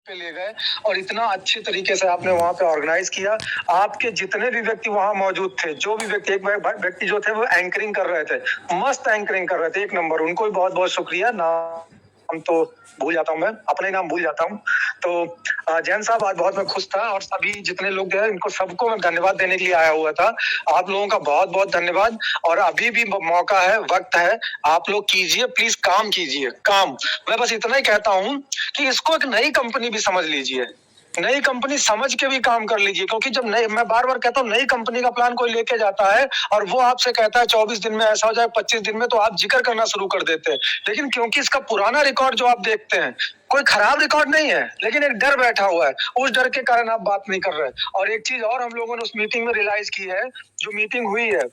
पे ले गए और इतना अच्छे तरीके से आपने वहाँ पे ऑर्गेनाइज किया। आपके जितने भी व्यक्ति वहाँ मौजूद थे, जो भी व्यक्ति, एक व्यक्ति जो थे वो एंकरिंग कर रहे थे, मस्त एंकरिंग कर रहे थे, एक नंबर। उनको भी बहुत-बहुत शुक्रिया। नाम तो भूल जाता हूँ मैं, अपना ही नाम भूल जाता हूँ। तो जैन साहब, आज बहुत मैं खुश था और सभी जितने लोग जो है इनको सबको मैं धन्यवाद देने के लिए आया हुआ था। आप लोगों का बहुत-बहुत धन्यवाद और अभी भी मौका है, वक़्त है, आप लोग कीजिए, प्लीज़ काम कीजिए, काम। मैं बस इतना ही कहता हूँ कि इसको एक नई कंपनी भी समझ लीजिए। नई कंपनी समझ के भी काम कर लीजिए, क्योंकि जब नई, मैं बार-बार कहता हूँ, नई कंपनी का प्लान कोई लेके जाता है और वो आपसे कहता है 24 दिन में ऐसा हो जाए, 25 दिन में, तो आप जिक्र करना शुरू कर देते हैं। लेकिन क्योंकि इसका पुराना रिकॉर्ड जो आप देखते हैं, कोई खराब रिकॉर्ड नहीं है, लेकिन एक डर बैठा हुआ है। उस डर के कारण आप बात नहीं कर रहे। और एक चीज और हम लोगों ने उस मीटिंग में रियलाइज की है, जो मीटिंग हुई है,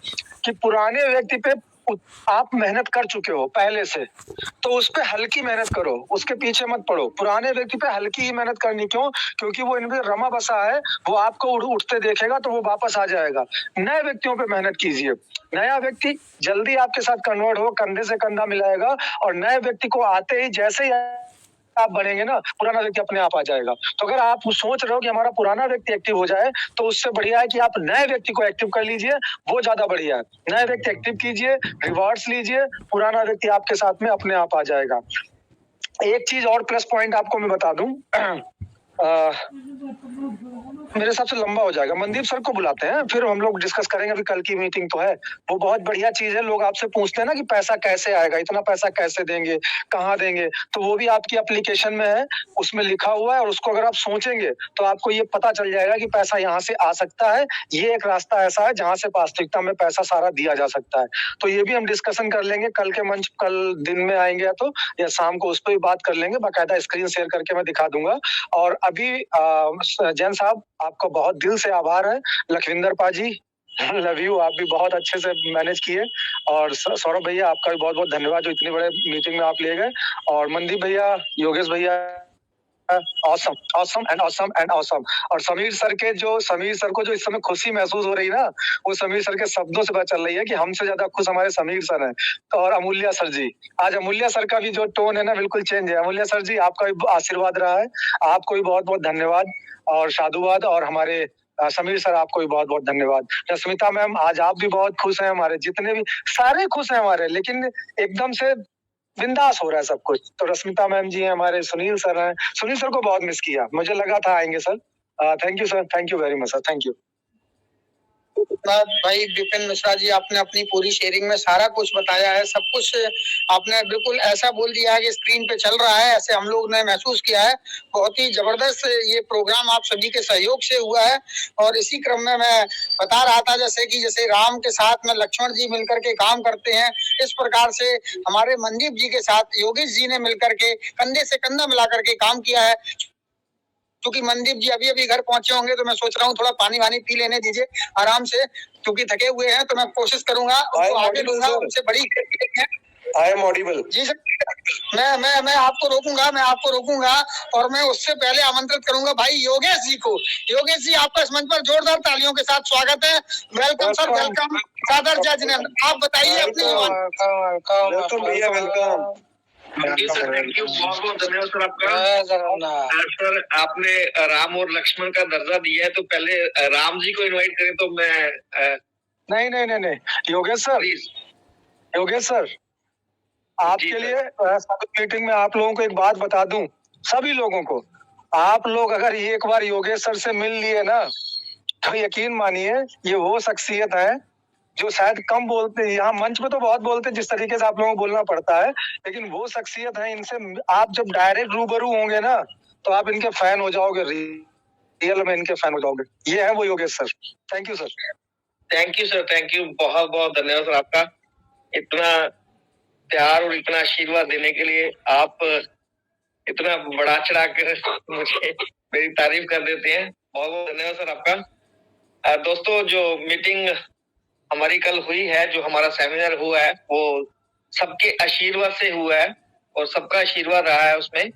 कि पुराने व्यक्ति पे आप मेहनत कर चुके हो पहले से, तो उस पे हल्की मेहनत करो, उसके पीछे मत पड़ो। पुराने व्यक्ति पे हल्की ही मेहनत करनी, क्यों? क्योंकि वो इनमें रमा बसा है, वो आपको उठते देखेगा तो वो वापस आ जाएगा। नए व्यक्तियों पे मेहनत कीजिए। नया व्यक्ति जल्दी आपके साथ कन्वर्ट हो, कंधे से कंधा मिलाएगा और नए व्यक्ति को आते ही, जैसे ही आप बढ़ेंगे ना, पुराना व्यक्ति अपने आप आ जाएगा। तो अगर आप सोच रहे हो कि हमारा पुराना व्यक्ति एक्टिव हो जाए, तो उससे बढ़िया है कि आप नए व्यक्ति को एक्टिव कर लीजिए, वो ज्यादा बढ़िया है। नए व्यक्ति एक्टिव कीजिए, रिवॉर्ड्स लीजिए, पुराना व्यक्ति आपके साथ में अपने आप आ जाएगा। एक चीज और प्लस पॉइंट आपको मैं बता दूं, मेरे हिसाब से लंबा हो जाएगा। मनदीप सर को बुलाते हैं, फिर हम लोग डिस्कस करेंगे। अभी कल की मीटिंग तो है, वो बहुत बढ़िया चीज है। लोग आपसे पूछते हैं ना कि पैसा कैसे आएगा, इतना पैसा कैसे देंगे, कहाँ देंगे, तो वो भी आपकी एप्लीकेशन में है, उसमें लिखा हुआ है। और उसको अगर आप सोचेंगे तो आपको ये पता चल जाएगा कि पैसा यहाँ से आ सकता है। ये एक रास्ता ऐसा है जहाँ से वास्तविकता में पैसा सारा दिया जा सकता है। तो ये भी हम डिस्कशन कर लेंगे कल के मंच, कल दिन में आएंगे तो, या शाम को उस पर भी बात कर लेंगे। बाकायदा स्क्रीन शेयर करके मैं दिखा दूंगा। और अभी जैन साहब, आपका बहुत दिल से आभार है। लखविंदर पाजी, लव यू, आप भी बहुत अच्छे से मैनेज किए। और सौरभ भैया, आपका भी बहुत बहुत धन्यवाद, जो इतनी बड़े मीटिंग में आप ले गए। और मनदीप भैया, योगेश भैया, awesome awesome and awesome and awesome. और समीर सर को जो इस समय खुशी महसूस हो रही है ना, वो समीर सर के शब्दों से पता चल रही है कि हमसे ज्यादा खुश हमारे समीर सर हैं। तो और अमूल्य सर जी, आज अमूल्य सर का भी जो टोन है ना, बिल्कुल चेंज है। अमूल्य सर जी, आपका भी आशीर्वाद रहा है, आपको भी बहुत बहुत धन्यवाद और साधुवाद। और हमारे समीर सर, आपको भी बहुत बहुत धन्यवाद। रश्मिता मैम, आज आप भी बहुत खुश हैं, हमारे जितने भी सारे खुश हैं हमारे, लेकिन एकदम से बिंदास हो रहा है सब कुछ। तो रश्मिता मैम जी हैं हमारे, सुनील सर हैं। सुनील सर को बहुत मिस किया, मुझे लगा था आएंगे sir. Thank you sir, thank you very much sir, thank you. भाई विपिन मिश्रा जी, आपने अपनी पूरी शेयरिंग में सारा कुछ बताया है, सब कुछ आपने बिल्कुल ऐसा बोल दिया है कि स्क्रीन पे चल रहा है, ऐसे हम लोग ने महसूस किया है। बहुत ही जबरदस्त ये प्रोग्राम आप सभी के सहयोग से हुआ है। और इसी क्रम में मैं बता रहा था, जैसे राम के साथ में लक्ष्मण जी मिलकर के काम करते हैं, इस प्रकार से हमारे मनदीप जी के साथ योगेश जी ने मिलकर के कंधे से कंधा मिलाकर के काम किया है। क्योंकि मनदीप जी अभी अभी घर पहुंचे होंगे, तो मैं सोच रहा हूँ थोड़ा पानी वानी पी लेने दीजिए आराम से, क्योंकि थके हुए हैं। तो मैं कोशिश करूंगा उनको आगे दूंगा, उनसे बड़ी आई एम ऑडिबल जी सर। मैं आपको रोकूंगा और मैं उससे पहले आमंत्रित करूंगा भाई योगेश जी को। योगेश जी, आपका इस मंच पर जोरदार तालियों के साथ स्वागत है। Welcome sir, welcome. सादर जज ने, आप बताइए अपनी वेलकम भैया, welcome. Thank you sir, thank you, बहुत बहुत धन्यवाद सर आपका। सर, आपने राम और लक्ष्मण का दर्जा दिया है, तो पहले राम जी को इनवाइट करें तो मैं नहीं, योगेश सर, आपके लिए मीटिंग में आप लोगों को एक बात बता दूं, सभी लोगों को, आप लोग अगर एक बार योगेश सर से मिल लिए ना, तो यकीन मानिए ये वो शख्सियत है जो शायद कम बोलते हैं। यहाँ मंच पे तो बहुत बोलते हैं, जिस तरीके से आप लोगों को बोलना पड़ता है, लेकिन वो शख्सियत है, इनसे आप जब डायरेक्ट रूबरू होंगे ना, तो आप इनके फैन हो जाओगे, रियल में इनके फैन हो जाओगे। ये है वो Yogesh sir. Thank you sir. Thank you sir, thank you, बहुत बहुत धन्यवाद सर आपका, इतना प्यार और इतना आशीर्वाद देने के लिए। आप इतना बड़ा चढ़ा कर मुझे मेरी तारीफ कर देते हैं, बहुत बहुत धन्यवाद सर आपका। दोस्तों, जो मीटिंग हमारी कल हुई है, जो हमारा सेमिनार हुआ है, वो सबके आशीर्वाद से हुआ है और सबका आशीर्वाद रहा है उसमें।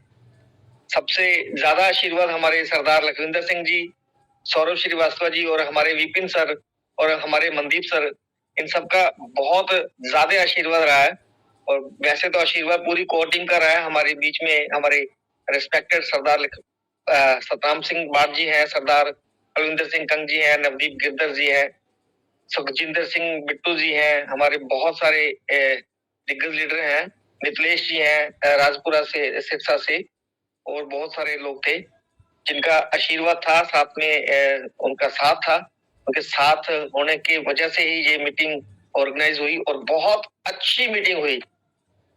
सबसे ज्यादा आशीर्वाद हमारे सरदार लखविंदर सिंह जी, सौरभ श्रीवास्तव जी और हमारे विपिन सर और हमारे मनदीप सर, इन सबका बहुत ज्यादा आशीर्वाद रहा है। और वैसे तो आशीर्वाद पूरी कोर टीम का रहा है। हमारे बीच में हमारे रिस्पेक्टेड सरदार सतनाम सिंह बाट जी हैं, सरदार बलविंदर सिंह कंग जी हैं, नवदीप गिरधर जी हैं, सुखजिंदर सिंह बिट्टू जी हैं, हमारे बहुत सारे दिग्गज लीडर हैं, मिथिलेश जी हैं राजपुरा से, सिरसा से, और बहुत सारे लोग थे जिनका आशीर्वाद था, साथ में उनका साथ था। उनके साथ होने की वजह से ही ये मीटिंग ऑर्गेनाइज हुई और बहुत अच्छी मीटिंग हुई।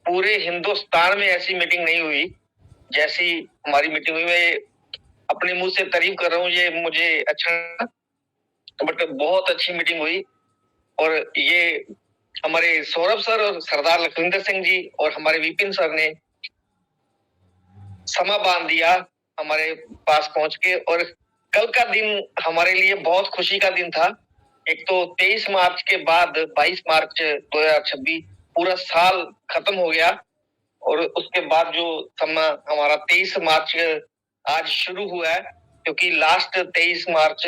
पूरे हिंदुस्तान में ऐसी मीटिंग नहीं हुई जैसी हमारी मीटिंग हुई। मैं अपने मुंह से तारीफ कर रहा हूँ, ये मुझे अच्छा, बट बहुत अच्छी मीटिंग हुई। और ये हमारे सौरभ सर और सरदार लखविंदर सिंह जी और हमारे विपिन सर ने समा बांध दिया हमारे पास पहुंच के। और कल का दिन हमारे लिए बहुत खुशी का दिन था। एक तो 23 मार्च के बाद 22 मार्च 2026 पूरा साल खत्म हो गया, और उसके बाद जो समा हमारा 23 मार्च आज शुरू हुआ है, क्योंकि लास्ट 23 मार्च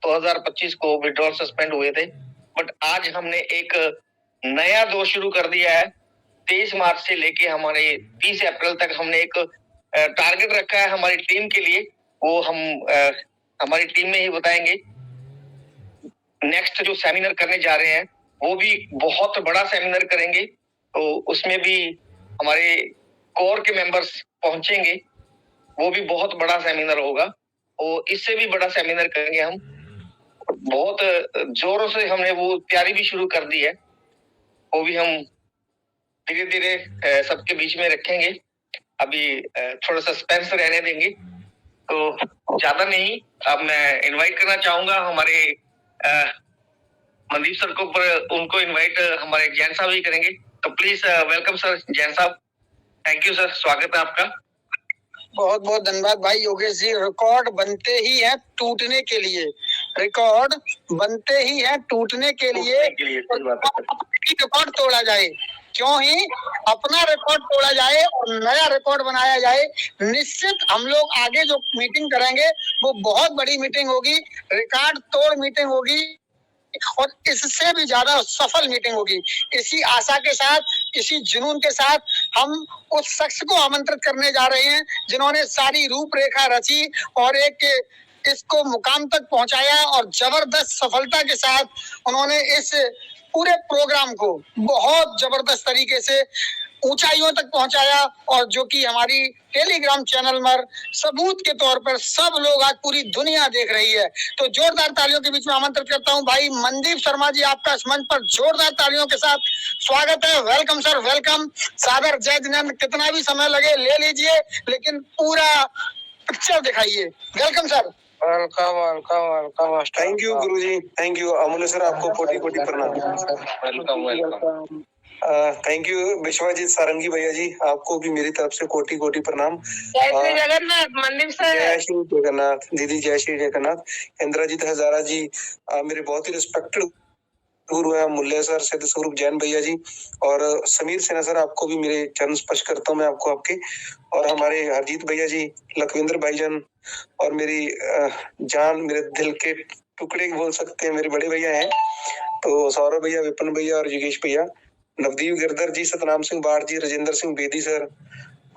2025 को विड्रॉल सस्पेंड हुए थे, बट आज हमने एक नया दौर शुरू कर दिया है। 23 मार्च से लेके हमारे 30 अप्रैल तक हमने एक टारगेट रखा है हमारी टीम के लिए, वो हम हमारी टीम में ही बताएंगे। नेक्स्ट जो सेमिनार करने जा रहे हैं वो भी बहुत बड़ा सेमिनार करेंगे, तो उसमें भी हमारे कोर के मेंबर्स पहुंचेंगे, वो भी बहुत बड़ा सेमिनार होगा, और इससे भी बड़ा सेमिनार करेंगे हम। बहुत जोरों से हमने वो तैयारी भी शुरू कर दी है, वो भी हम धीरे धीरे सबके बीच में रखेंगे। अभी थोड़ा सस्पेंस रहने देंगे, तो ज्यादा नहीं। अब मैं इनवाइट करना चाहूंगा हमारे मनदीप सर को, पर उनको इनवाइट हमारे जैन साहब ही करेंगे। तो प्लीज वेलकम सर जैन साहब। थैंक यू सर, स्वागत है आपका। बहुत बहुत धन्यवाद भाई योगेश जी। रिकॉर्ड बनते ही है टूटने के लिए, रिकॉर्ड बनते ही है टूटने के लिए। रिकॉर्ड तोड़ा जाए, क्यों ही अपना रिकॉर्ड तोड़ा जाए और नया रिकॉर्ड बनाया जाए। निश्चित हम लोग आगे जो मीटिंग करेंगे वो बहुत बड़ी मीटिंग होगी, रिकॉर्ड तोड़ मीटिंग होगी, और इससे भी ज्यादा सफल मीटिंग होगी। इसी आशा के साथ, इसी जुनून के साथ हम उस शख्स को आमंत्रित करने जा रहे हैं जिन्होंने सारी रूपरेखा रची और एक इसको मुकाम तक पहुंचाया, और जबरदस्त सफलता के साथ उन्होंने इस पूरे प्रोग्राम को बहुत जबरदस्त तरीके से ऊंचाइयों तक पहुंचाया, और जो कि हमारी टेलीग्राम चैनल पर सबूत के तौर पर सब लोग, आज पूरी दुनिया देख रही है। तो जोरदार तालियों के बीच में आमंत्रित करता हूं भाई मनदीप शर्मा जी, आपका इस मंच पर जोरदार तालियों के साथ स्वागत है। Welcome sir, welcome. सादर जय जिनेंद्र, कितना भी समय लगे ले लीजिए, लेकिन पूरा पिक्चर दिखाइए। Welcome sir. Welcome welcome welcome. Thank you guruji, thank you Amulya sir, आपको कोटि कोटि प्रणाम। Welcome welcome. Thank you Vishwajeet Sarangi भैया जी, आपको भी मेरी तरफ से कोटि कोटि प्रणाम। जय श्री जगन्नाथ मनदीप सर। जय श्री जगन्नाथ दीदी, जय श्री जगन्नाथ। इंद्रजीत हजारा जी, मेरे बहुत ही रिस्पेक्टेड गुरु है, मूल्य सर, सिद्ध स्वरूप जैन भैया जी, और समीर सिन्हा सर, आपको भी मेरे चरण स्पर्श करता हूँ मैं आपको आपके, और हमारे हरजीत भैया जी, लखविंदर भाईजान, और मेरी जान, मेरे दिल के टुकड़े बोल सकते हैं, मेरे बड़े भैया हैं, तो सौरभ भैया, विपिन भैया और योगेश भैया, नवदीप गिरधर जी, सतनाम सिंह बाट जी, राजेंद्र सिंह बेदी सर,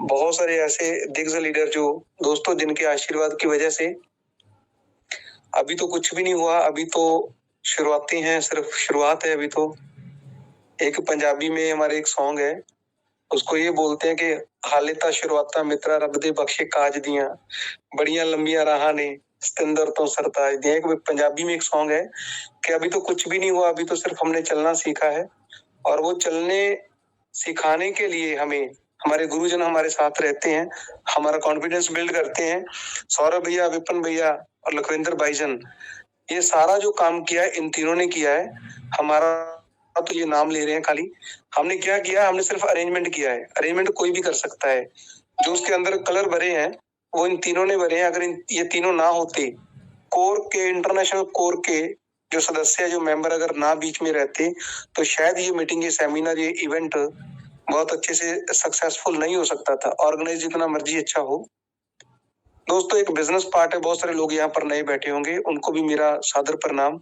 बहुत सारे ऐसे दिग्गज लीडर जो दोस्तों जिनके आशीर्वाद की वजह से अभी तो कुछ भी नहीं हुआ, अभी तो शुरुआती हैं, सिर्फ शुरुआत है अभी तो। एक पंजाबी में हमारे एक सॉन्ग है, उसको ये बोलते हैं कि हालेता शुरुआता मित्रा रब दे बख्शे काज दियां बड़ियां लंबियां राह ने सतिंदर तो सरताज दियां। एक पंजाबी में एक सॉन्ग है कि अभी तो कुछ भी नहीं हुआ, अभी तो सिर्फ हमने चलना सीखा है, और वो चलने सिखाने के लिए हमें हमारे गुरुजन हमारे साथ रहते हैं, हमारा कॉन्फिडेंस बिल्ड करते हैं। सौरभ भैया, विपिन भैया और लखविंदर भाईजान, ये सारा जो काम किया है इन तीनों ने किया है। हमारा तो ये नाम ले रहे हैं खाली, हमने क्या किया, हमने सिर्फ अरेंजमेंट किया है। अरेंजमेंट कोई भी कर सकता है, जो उसके अंदर कलर भरे हैं वो इन तीनों ने भरे हैं। अगर ये तीनों ना होते, कोर के, इंटरनेशनल कोर के जो सदस्य, जो मेंबर अगर ना बीच में रहते, तो शायद ये मीटिंग, ये सेमिनार, ये इवेंट बहुत अच्छे से सक्सेसफुल नहीं हो सकता था, ऑर्गेनाइज जितना मर्जी अच्छा हो। दोस्तों, एक बिजनेस पार्ट है, बहुत सारे लोग यहाँ पर नए बैठे होंगे, उनको भी मेरा सादर प्रणाम।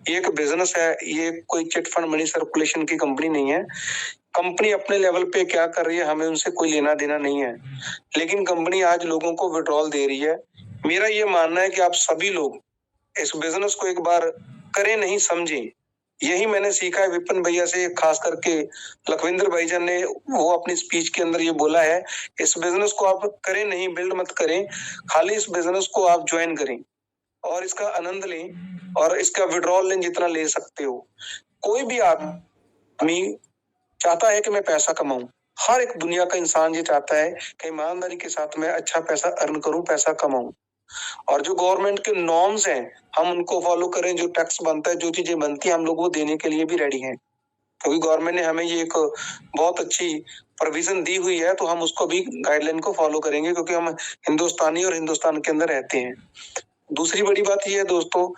ये एक बिजनेस है, ये कोई चिट फंड मनी सर्कुलेशन की कंपनी नहीं है, कंपनी अपने लेवल पे क्या कर रही है हमें उनसे कोई लेना देना नहीं है, लेकिन कंपनी आज लोगों को विड्रॉल दे रही है। मेरा ये मानना है कि आप सभी लोग इस बिजनेस को एक बार करें नहीं समझें। यही मैंने सीखा है विपिन भैया से, खास करके लखविंदर भाईजान ने वो अपनी स्पीच के अंदर ये बोला है, इस बिजनेस को आप करें नहीं, बिल्ड मत करें, खाली इस बिजनेस को आप ज्वाइन करें और इसका आनंद लें और इसका विड्रॉल लें जितना ले सकते हो। कोई भी आदमी चाहता है कि मैं पैसा कमाऊं, हर एक दुनिया का इंसान ये चाहता है कि ईमानदारी के साथ मैं अच्छा पैसा अर्न करूं, पैसा कमाऊं, और जो गवर्नमेंट के नॉर्म्स हैं हम उनको फॉलो करें, जो टैक्स बनता है, जो चीजें बनती है हम लोग वो देने के लिए भी रेडी हैं, क्योंकि गवर्नमेंट ने हमें ये एक बहुत अच्छी प्रोविजन दी हुई है, तो हम उसको भी गाइडलाइन को फॉलो करेंगे क्योंकि हम हिंदुस्तानी और हिंदुस्तान के अंदर रहते हैं। दूसरी बड़ी बात यह है दोस्तों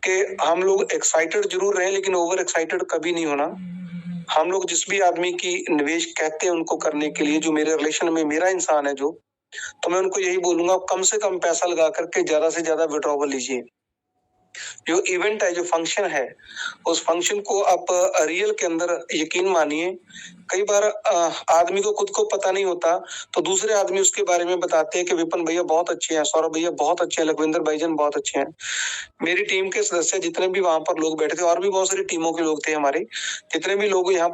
कि हम लोग एक्साइटेड जरूर रहे लेकिन ओवर एक्साइटेड कभी नहीं होना। हम लोग जिस भी आदमी की निवेश कहते हैं उनको करने के लिए, जो मेरे रिलेशन में मेरा इंसान है जो, तो मैं उनको यही बोलूंगा कम से कम पैसा लगा करके ज्यादा से ज्यादा विड्रॉवल लीजिए। जो इवेंट है, जो फंक्शन है, उस फंक्शन को आप रियल के अंदर यकीन मानिए। कई बार आदमी को खुद को पता नहीं होता तो दूसरे आदमी उसके बारे में बताते हैं कि विपिन भैया बहुत अच्छे हैं, सौरभ भैया बहुत अच्छे हैं, लखविंदर भाईजान बहुत अच्छे हैं। मेरी टीम के सदस्य जितने भी वहां पर लोग बैठे थे, और भी बहुत सारी टीमों के लोग थे हमारे, जितने भी लोग यहाँ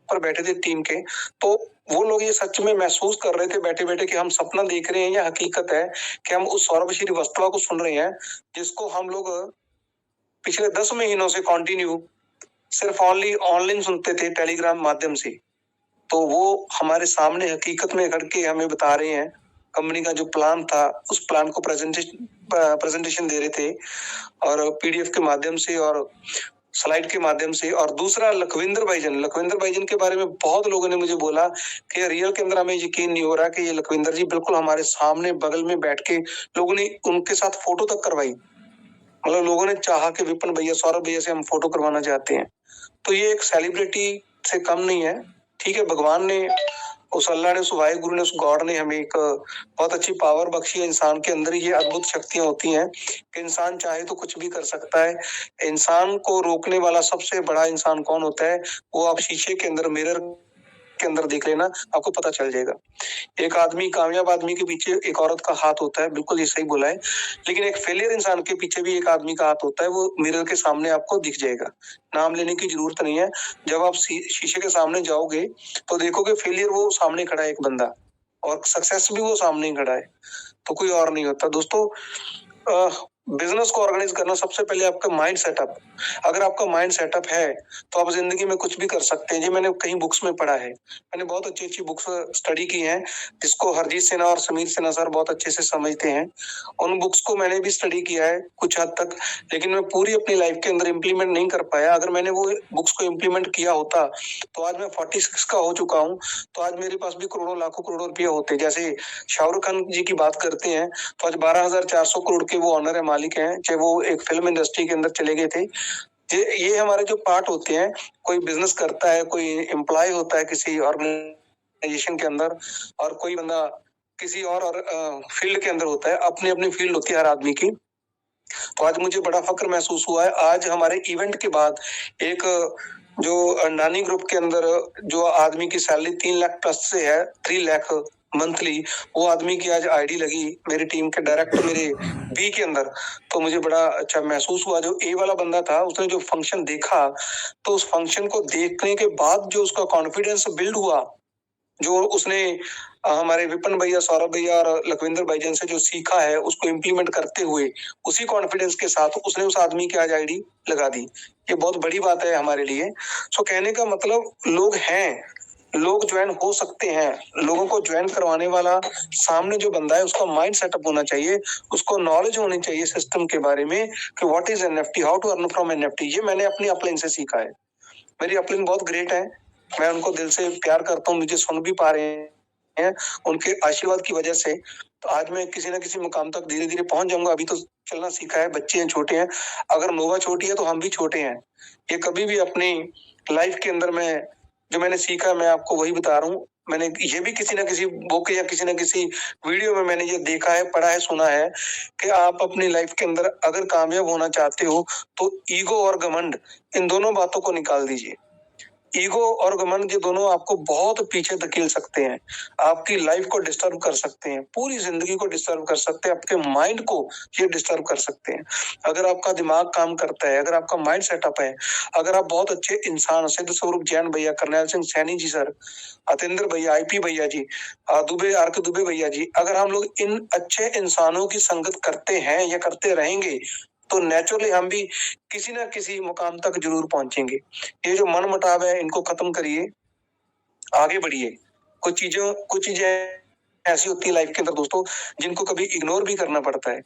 पर बैठे थे टीम के, तो वो लोग ये सच में महसूस कर रहे थे बैठे बैठे कि हम सपना देख रहे हैं या हकीकत है कि हम उस सौरभ श्रीवास्तव को सुन रहे हैं जिसको हम लोग पिछले 10 महीनों से कंटिन्यू सिर्फ ऑनली ऑनलाइन सुनते थे टेलीग्राम माध्यम से। तो वो हमारे सामने हकीकत में खड़ के हमें बता रहे हैं कंपनी का जो प्लान था, उस प्लान को प्रेजेंटेशन दे रहे थे और पीडीएफ के माध्यम से और स्लाइड के माध्यम से। और दूसरा लखविंदर भाईजान के बारे में बहुत लोगों ने मुझे बोला कि रियल के अंदर हमें यकीन नहीं हो रहा कि ये लखविंदर जी बिल्कुल हमारे सामने बगल में बैठ के, लोगों ने उनके साथ फोटो तक करवाई, मतलब लोगों ने चाहा कि विपिन भैया, सौरभ भैया से हम फोटो करवाना चाहते हैं। तो ये एक सेलिब्रिटी से कम नहीं है, ठीक है। भगवान ने, उस अल्लाह ने, उस वाहिगुरु ने, उस गॉड ने हमें एक बहुत अच्छी पावर बख्शी है। इंसान के अंदर ये अद्भुत शक्तियां होती हैं कि इंसान चाहे तो कुछ भी कर सकता है। इंसान को रोकने वाला सबसे बड़ा इंसान कौन होता है, वो आप शीशे के अंदर, मिरर के अंदर देख लेना, आपको पता चल जाएगा। एक आदमी, कामयाब आदमी के पीछे एक औरत का हाथ होता है, बिल्कुल ये सही बोला है, लेकिन एक फेलियर इंसान के पीछे भी एक आदमी का हाथ होता है, वो मिरर के सामने आपको दिख जाएगा। नाम लेने की जरूरत नहीं है। जब आप शीशे के सामने जाओगे तो देखोगे फेलियर वो सामने खड़ा है एक बंदा, और सक्सेस भी वो सामने ही खड़ा है, तो कोई और नहीं होता। दोस्तों, बिजनेस को ऑर्गेनाइज करना सबसे पहले आपका माइंड सेटअप। अगर आपका माइंड सेटअप है तो आप जिंदगी में कुछ भी कर सकते हैं। जी, मैंने कहीं बुक्स में पढ़ा है, मैंने बहुत अच्छी अच्छी बुक्स स्टडी की हैं जिसको हरजीत सिन्हा और समीर सिन्हा सर बहुत अच्छे से समझते हैं। उन बुक्स को मैंने भी स्टडी किया है कुछ हद तक, लेकिन मैं पूरी अपनी लाइफ के अंदर इम्प्लीमेंट नहीं कर पाया। अगर मैंने वो बुक्स को इम्प्लीमेंट किया होता तो आज मैं 46 का हो चुका हूँ, तो आज मेरे पास भी करोड़ों लाखों करोड़ों रुपये होते। जैसे शाहरुख खान जी की बात करते हैं तो आज 12,400 करोड़ के वो ऑनर है, मालिक हैं, चाहे वो एक फिल्म इंडस्ट्री के अंदर चले गए थे। ये हमारे जो पार्ट होते हैं, कोई बिजनेस करता है, कोई एम्प्लॉय होता है किसी ऑर्गेनाइजेशन के अंदर, और कोई बंदा किसी और फील्ड के अंदर होता है, अपनी अपनी फील्ड होती है हर आदमी की। तो आज मुझे बड़ा फक्र महसूस हुआ है। आज हमारे इवेंट के बाद एक जो नानी ग्रुप के अंदर जो आदमी की सैलरी 3 लाख प्लस से है, 3 लाख मंथली, वो आदमी की आज आईडी लगी मेरी टीम के डायरेक्टर मेरे बी के अंदर, तो मुझे बड़ा अच्छा महसूस हुआ। जो ए वाला बंदा था उसने जो फंक्शन देखा, तो उस फंक्शन को देखने के बाद जो उसका कॉन्फिडेंस बिल्ड हुआ, जो उसने हमारे विपिन भैया, सौरभ भैया और लखविंदर भाईजान से जो सीखा है उसको इम्प्लीमेंट करते हुए उसी कॉन्फिडेंस के साथ उसने उस आदमी की आज आईडी लगा दी। ये बहुत बड़ी बात है हमारे लिए। सो कहने का मतलब, लोग हैं, लोग ज्वाइन हो सकते हैं। लोगों को ज्वाइन करवाने वाला सामने जो बंदा है उसका माइंड सेटअप होना चाहिए, उसको नॉलेज होनी चाहिए सिस्टम के बारे में कि what is NFT, how to earn from NFT. ये मैंने अपनी अपलाइन से सीखा है। मेरी अपलाइन बहुत ग्रेट है, मैं उनको दिल से प्यार करता हूँ, मुझे सुन भी पा रहे हैं उनके आशीर्वाद की वजह से। तो आज मैं किसी ना किसी मुकाम तक धीरे धीरे पहुंच जाऊंगा। अभी तो चलना सीखा है, बच्चे हैं, छोटे हैं। अगर नोवा छोटी है तो हम भी छोटे हैं। ये कभी भी अपनी लाइफ के अंदर में जो मैंने सीखा मैं आपको वही बता रहा हूँ। मैंने ये भी किसी ना किसी बुक या किसी ना किसी वीडियो में मैंने ये देखा है, पढ़ा है, सुना है कि आप अपनी लाइफ के अंदर अगर कामयाब होना चाहते हो तो ईगो और घमंड, इन दोनों बातों को निकाल दीजिए। ईगो और घमंड ये दोनों आपको बहुत पीछे धकेल सकते हैं, आपकी लाइफ को डिस्टर्ब कर सकते हैं, पूरी जिंदगी को डिस्टर्ब कर सकते हैं, आपके माइंड को ये डिस्टर्ब कर सकते हैं। अगर आपका दिमाग काम करता है, अगर आपका माइंड सेटअप है, अगर आप बहुत अच्छे इंसान, सिद्ध स्वरूप जैन भैया, करनैल सिंह सैनी जी सर, अतेंद्र भैया, आईपी भैया जी, दुबे आर के दुबे भैया जी, अगर हम लोग इन अच्छे इंसानों की संगत करते हैं या करते रहेंगे तो नेचुरली हम भी किसी ना किसी मुकाम तक जरूर पहुंचेंगे। ये जो मन मुटाव है इनको खत्म करिए, आगे बढ़िए। कुछ चीजें ऐसी होती है लाइफ के अंदर दोस्तों जिनको कभी इग्नोर भी करना पड़ता है।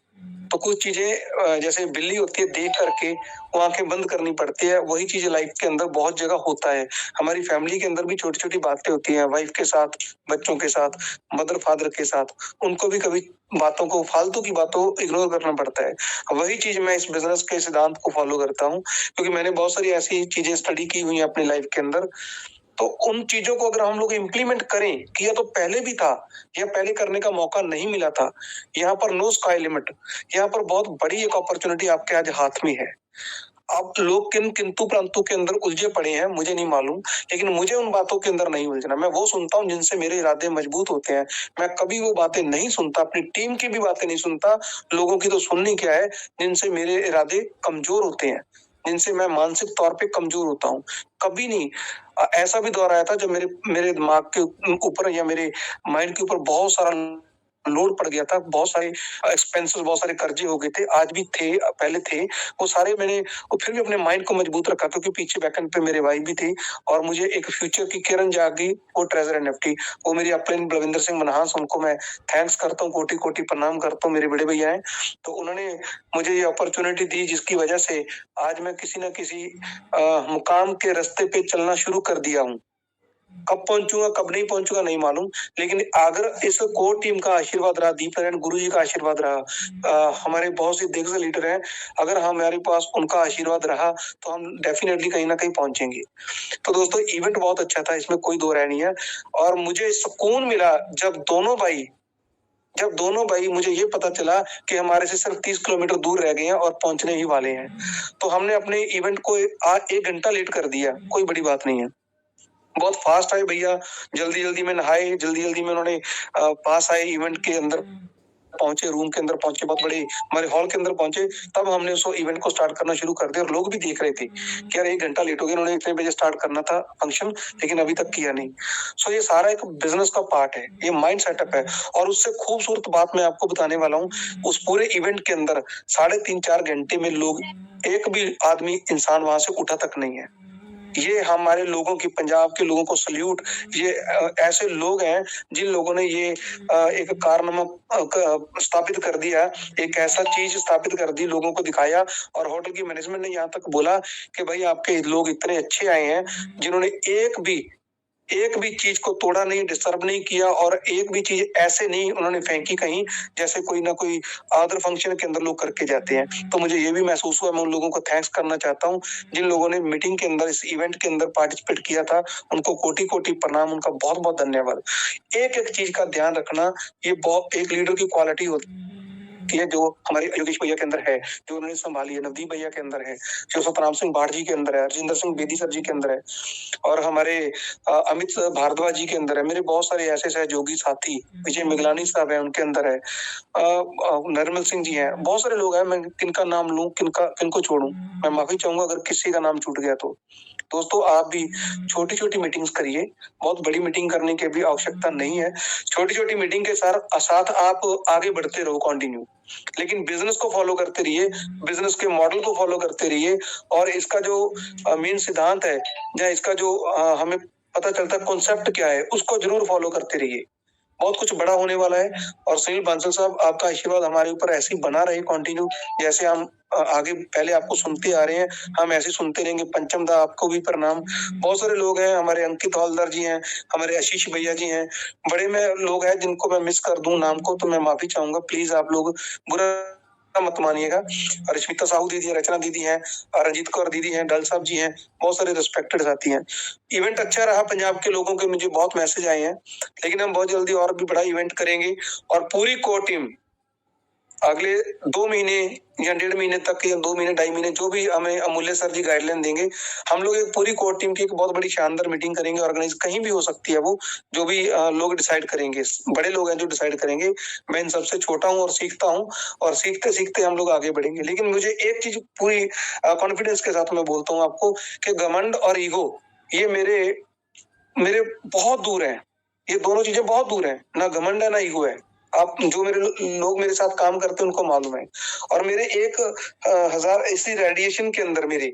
तो कुछ चीजें जैसे बिल्ली होती है, देख करके वो आंखें बंद करनी पड़ती है, वही चीज लाइफ के अंदर बहुत जगह होता है। हमारी फैमिली के अंदर भी छोटी छोटी बातें होती हैं, वाइफ के साथ, बच्चों के साथ, मदर फादर के साथ, उनको भी कभी बातों को, फालतू की बातों को इग्नोर करना पड़ता है। वही चीज मैं इस बिजनेस के सिद्धांत को फॉलो करता हूँ, क्योंकि मैंने बहुत सारी ऐसी चीजें स्टडी की हुई है अपनी लाइफ के अंदर। तो उन चीजों को अगर हम लोग इम्प्लीमेंट करें, किया तो पहले भी था या पहले करने का मौका नहीं मिला था, यहाँ पर नो स्काई लिमिट, यहाँ पर बहुत बड़ी एक अपॉर्चुनिटी आपके आज हाथ में है। अब लोग किन किंतु परंतु के अंदर उलझे पड़े हैं मुझे नहीं मालूम, लेकिन मुझे उन बातों के अंदर नहीं उलझना। मैं वो सुनता हूँ जिनसे मेरे इरादे मजबूत होते हैं। मैं कभी वो बातें नहीं सुनता, अपनी टीम की भी बातें नहीं सुनता, लोगों की तो सुननी क्या है, जिनसे मेरे इरादे कमजोर होते हैं, जिनसे मैं मानसिक तौर पे कमजोर होता हूँ। कभी नहीं ऐसा भी दौर आया था जब मेरे दिमाग के ऊपर या मेरे माइंड के ऊपर बहुत सारा लोड पड़ गया था, बहुत सारे एक्सपेंसेस, बहुत सारे कर्जे हो गए थे, आज भी थे, पहले थे, वो सारे मैंने वो फिर भी अपने माइंड को मजबूत रखा, क्योंकि पीछे बैकएंड पे मेरे भाई भी थे और मुझे एक फ्यूचर की किरण जागी, वो ट्रेजर एनएफटी, वो मेरी अपने बलविंदर सिंह मनहास, उनको मैं थैंक्स करता हूँ, कोटि कोटि प्रणाम करता हूँ, मेरे बड़े भैया हैं। तो उन्होंने मुझे ये अपॉर्चुनिटी दी जिसकी वजह से आज मैं किसी न किसी मुकाम के रास्ते पे चलना शुरू कर दिया हूँ। कब पहुंचूंगा कब नहीं पहुंचूंगा नहीं मालूम, लेकिन अगर इस कोर टीम का आशीर्वाद रहा, दीप नारायण गुरु जी का आशीर्वाद रहा, हमारे बहुत से दिग्गज लीडर हैं, अगर हमारे पास उनका आशीर्वाद रहा तो हम डेफिनेटली कहीं ना कहीं पहुंचेंगे। तो दोस्तों इवेंट बहुत अच्छा था, इसमें कोई दो राय नहीं है। और मुझे सुकून मिला जब दोनों भाई मुझे ये पता चला कि हमारे से सिर्फ 30 किलोमीटर दूर रह गए हैं और पहुंचने ही वाले हैं। तो हमने अपने इवेंट को 1 घंटा लेट कर दिया, कोई बड़ी बात नहीं है। बहुत फास्ट आए भैया, जल्दी जल्दी में नहाए, जल्दी जल्दी में उन्होंने पास आए, इवेंट के अंदर पहुंचे, रूम के अंदर पहुंचे, बहुत बड़े हमारे हॉल के अंदर पहुंचे, तब हमने उस इवेंट को स्टार्ट करना शुरू कर दिया। और लोग भी देख रहे थे कि यार 1 घंटा लेट हो गया, उन्होंने इतने बजे स्टार्ट करना था फंक्शन, लेकिन अभी तक किया नहीं। सो ये सारा एक बिजनेस का पार्ट है, ये माइंड सेटअप है। और उससे खूबसूरत बात मैं आपको बताने वाला हूँ, उस पूरे इवेंट के अंदर 3.5-4 घंटे में लोग, एक भी आदमी इंसान वहां से उठा तक नहीं है। ये हमारे लोगों की, पंजाब के लोगों को सल्यूट। ये ऐसे लोग हैं जिन लोगों ने ये एक कारनामा स्थापित कर दिया, एक ऐसा चीज स्थापित कर दी, लोगों को दिखाया। और होटल की मैनेजमेंट ने यहाँ तक बोला कि भाई आपके लोग इतने अच्छे आए हैं जिन्होंने एक भी चीज को तोड़ा नहीं, डिस्टर्ब नहीं किया, और एक भी चीज ऐसे नहीं उन्होंने फेंकी कहीं जैसे कोई ना कोई अदर फंक्शन के अंदर लोग करके जाते हैं। तो मुझे ये भी महसूस हुआ, मैं उन लोगों को थैंक्स करना चाहता हूँ जिन लोगों ने मीटिंग के अंदर, इस इवेंट के अंदर पार्टिसिपेट किया था, उनको कोटि कोटि प्रणाम, उनका बहुत बहुत धन्यवाद। एक एक चीज का ध्यान रखना, ये बहुत एक लीडर की क्वालिटी होती है, जो हमारे योगेश भैया के अंदर है, जो उन्होंने संभाली है, नवदीप भैया के अंदर है, जो सतराम सिंह बाढ़ जी के अंदर है, रजिंदर सिंह बेदी सर जी के अंदर है, और हमारे अमित भारद्वाज जी के अंदर है, मेरे बहुत सारे ऐसे सहयोगी साथी, विजय मिगलानी साहब है, उनके अंदर है, नरमल सिंह जी हैं, बहुत सारे लोग हैं। मैं किनका नाम लूं, किनको छोड़ूं, मैं माफी चाहूंगा अगर किसी का नाम छूट गया तो। दोस्तों आप भी छोटी छोटी मीटिंग्स करिए, बहुत बड़ी मीटिंग करने की भी आवश्यकता नहीं है। छोटी छोटी मीटिंग के साथ आप आगे बढ़ते रहो कंटिन्यू, लेकिन बिजनेस को फॉलो करते रहिए, बिजनेस के मॉडल को फॉलो करते रहिए, और इसका जो मेन सिद्धांत है, या इसका जो हमें पता चलता है कॉन्सेप्ट क्या है, उसको जरूर फॉलो करते रहिए। बहुत कुछ बड़ा होने वाला है। और सुनील बांसल साहब, आपका आशीर्वाद हमारे ऊपर ऐसे ही बना रहे कंटिन्यू, जैसे हम आगे पहले आपको सुनते आ रहे हैं, हम ऐसे सुनते रहेंगे। पंचम दा, आपको भी प्रणाम। बहुत सारे लोग हैं, हमारे अंकित हवलदार जी हैं, हमारे आशीष भैया जी हैं, बड़े में लोग हैं जिनको मैं मिस कर दूं नाम को तो मैं माफी चाहूंगा, प्लीज आप लोग बुरा मत मानिएगा। रश्मिता साहू दीदी है, रचना दीदी हैं, रंजीत कौर दीदी हैं, डल साहब जी हैं, बहुत सारे रिस्पेक्टेड साथी हैं। इवेंट अच्छा रहा, पंजाब के लोगों के मुझे बहुत मैसेज आए हैं, लेकिन हम बहुत जल्दी और भी बड़ा इवेंट करेंगे। और पूरी कोर टीम अगले 2 महीने या 1.5 महीने तक या 2 महीने 2.5 महीने जो भी हमें अमूल्य सर जी गाइडलाइन देंगे, हम लोग एक पूरी कोर टीम की एक बहुत बड़ी शानदार मीटिंग करेंगे, ऑर्गेनाइज कहीं भी हो सकती है वो, जो भी लोग डिसाइड करेंगे, बड़े लोग हैं जो डिसाइड करेंगे। मैं इन सबसे छोटा हूँ और सीखता हूँ, और सीखते सीखते हम लोग आगे बढ़ेंगे। लेकिन मुझे एक चीज पूरी कॉन्फिडेंस के साथ मैं बोलता हूँ आपको कि घमंड और ईगो ये मेरे बहुत दूर है। ये दोनों चीजें बहुत दूर है, ना घमंड है ना ईगो है। आप जो लोग मेरे साथ काम करते हैं उनको मालूम है। और मेरे 1000 इसी रेडिएशन के अंदर, मेरे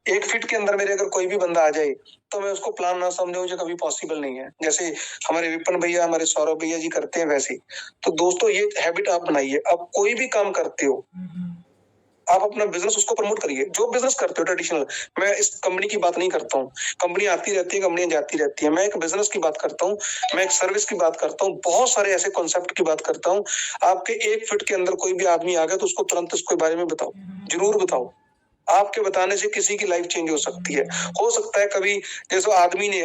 1 फीट के अंदर मेरे अगर कोई भी बंदा आ जाए तो मैं उसको प्लान ना समझूं, मुझे कभी पॉसिबल नहीं है। जैसे हमारे विपिन भैया, हमारे सौरभ भैया जी करते हैं वैसे। तो दोस्तों ये हैबिट आप बनाइए। अब कोई भी काम करते हो, आप अपना बिजनेस उसको प्रमोट करिए। जो बिजनेस करते हो ट्रेडिशनल, मैं इस कंपनी की बात नहीं करता हूँ, कंपनी आती रहती है, कंपनियां जाती रहती है। मैं एक बिजनेस की बात करता हूँ, मैं एक सर्विस की बात करता हूँ, बहुत सारे ऐसे कॉन्सेप्ट की बात करता हूँ। आपके 1 फीट के अंदर कोई भी आदमी आ गया तो उसको तुरंत इसके बारे में बताओ, जरूर बताओ। आपके बताने से किसी की लाइफ चेंज हो सकती है। हो सकता है कभी जैसे आदमी ने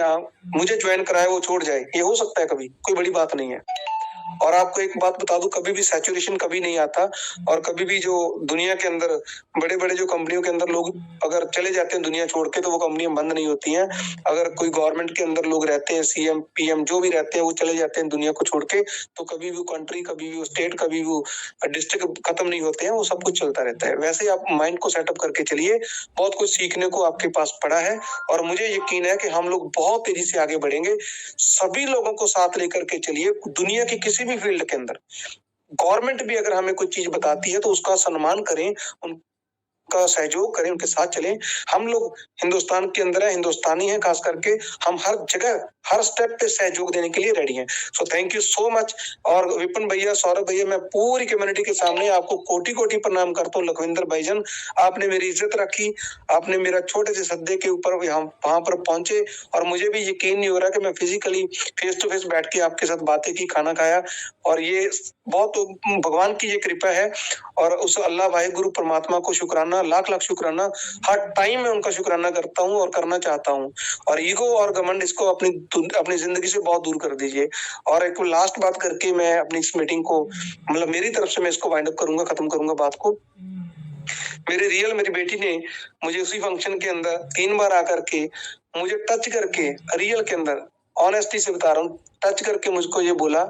मुझे ज्वाइन कराया वो छोड़ जाए, ये हो सकता है कभी, कोई बड़ी बात नहीं है। और आपको एक बात बता दूं, कभी भी सैचुरेशन कभी नहीं आता। और कभी भी जो दुनिया के अंदर बड़े बड़े जो कंपनियों के अंदर लोग अगर चले जाते हैं दुनिया छोड़ के, तो वो कंपनियां बंद नहीं होती हैं। अगर कोई गवर्नमेंट के अंदर लोग रहते हैं, सीएम पीएम जो भी रहते हैं, वो चले जाते हैं दुनिया को छोड़ के, तो कभी भी कंट्री, कभी भी स्टेट, कभी भी डिस्ट्रिक्ट खत्म नहीं होते हैं, वो सब कुछ चलता रहता है। वैसे आप माइंड को सेटअप करके चलिए, बहुत कुछ सीखने को आपके पास पड़ा है। और मुझे यकीन है कि हम लोग बहुत तेजी से आगे बढ़ेंगे। सभी लोगों को साथ लेकर के चलिए, दुनिया की किसी भी फील्ड के अंदर। गवर्नमेंट भी अगर हमें कुछ चीज बताती है तो उसका सम्मान करें, उनका सहयोग करें, उनके साथ चलें। हम लोग हिंदुस्तान के अंदर है, हिंदुस्तानी है खास करके, हम हर जगह हर स्टेप पे सहयोग देने के लिए रेडी हैं। So thank you so much. और विपिन भैया, सौरभ भैया, मैं पूरी कम्युनिटी के सामने आपको कोटि कोटि प्रणाम करता हूँ। लखविंदर भाईजान, आपने मेरी इज्जत रखी, आपने मेरा छोटे से सद्दे के ऊपर वहां पर पहुंचे, और मुझे भी यकीन नहीं हो रहा कि मैं फिजिकली फेस टू फेस बैठ के आपके साथ बातें की, खाना खाया। और ये बहुत भगवान की ये कृपा है, और उस अल्लाह वाहे गुरु परमात्मा को शुक्राना, लाख लाख शुक्राना। हर टाइम में उनका शुक्राना करता हूँ और करना चाहता हूँ। और ईगो और घमंड इसको अपनी जिंदगी से बहुत दूर कर दीजिए। और एक लास्ट बात करके मैं अपनी इस मीटिंग को, मतलब मेरी तरफ से मैं इसको वाइंड अप करूंगा, खत्म करूंगा बात को। मेरी बेटी ने मुझे उसी फंक्शन के अंदर 3 बार आकर के मुझे टच करके, रियल के अंदर ऑनेस्टी से बता रहा हूँ, टच करके मुझको ये बोला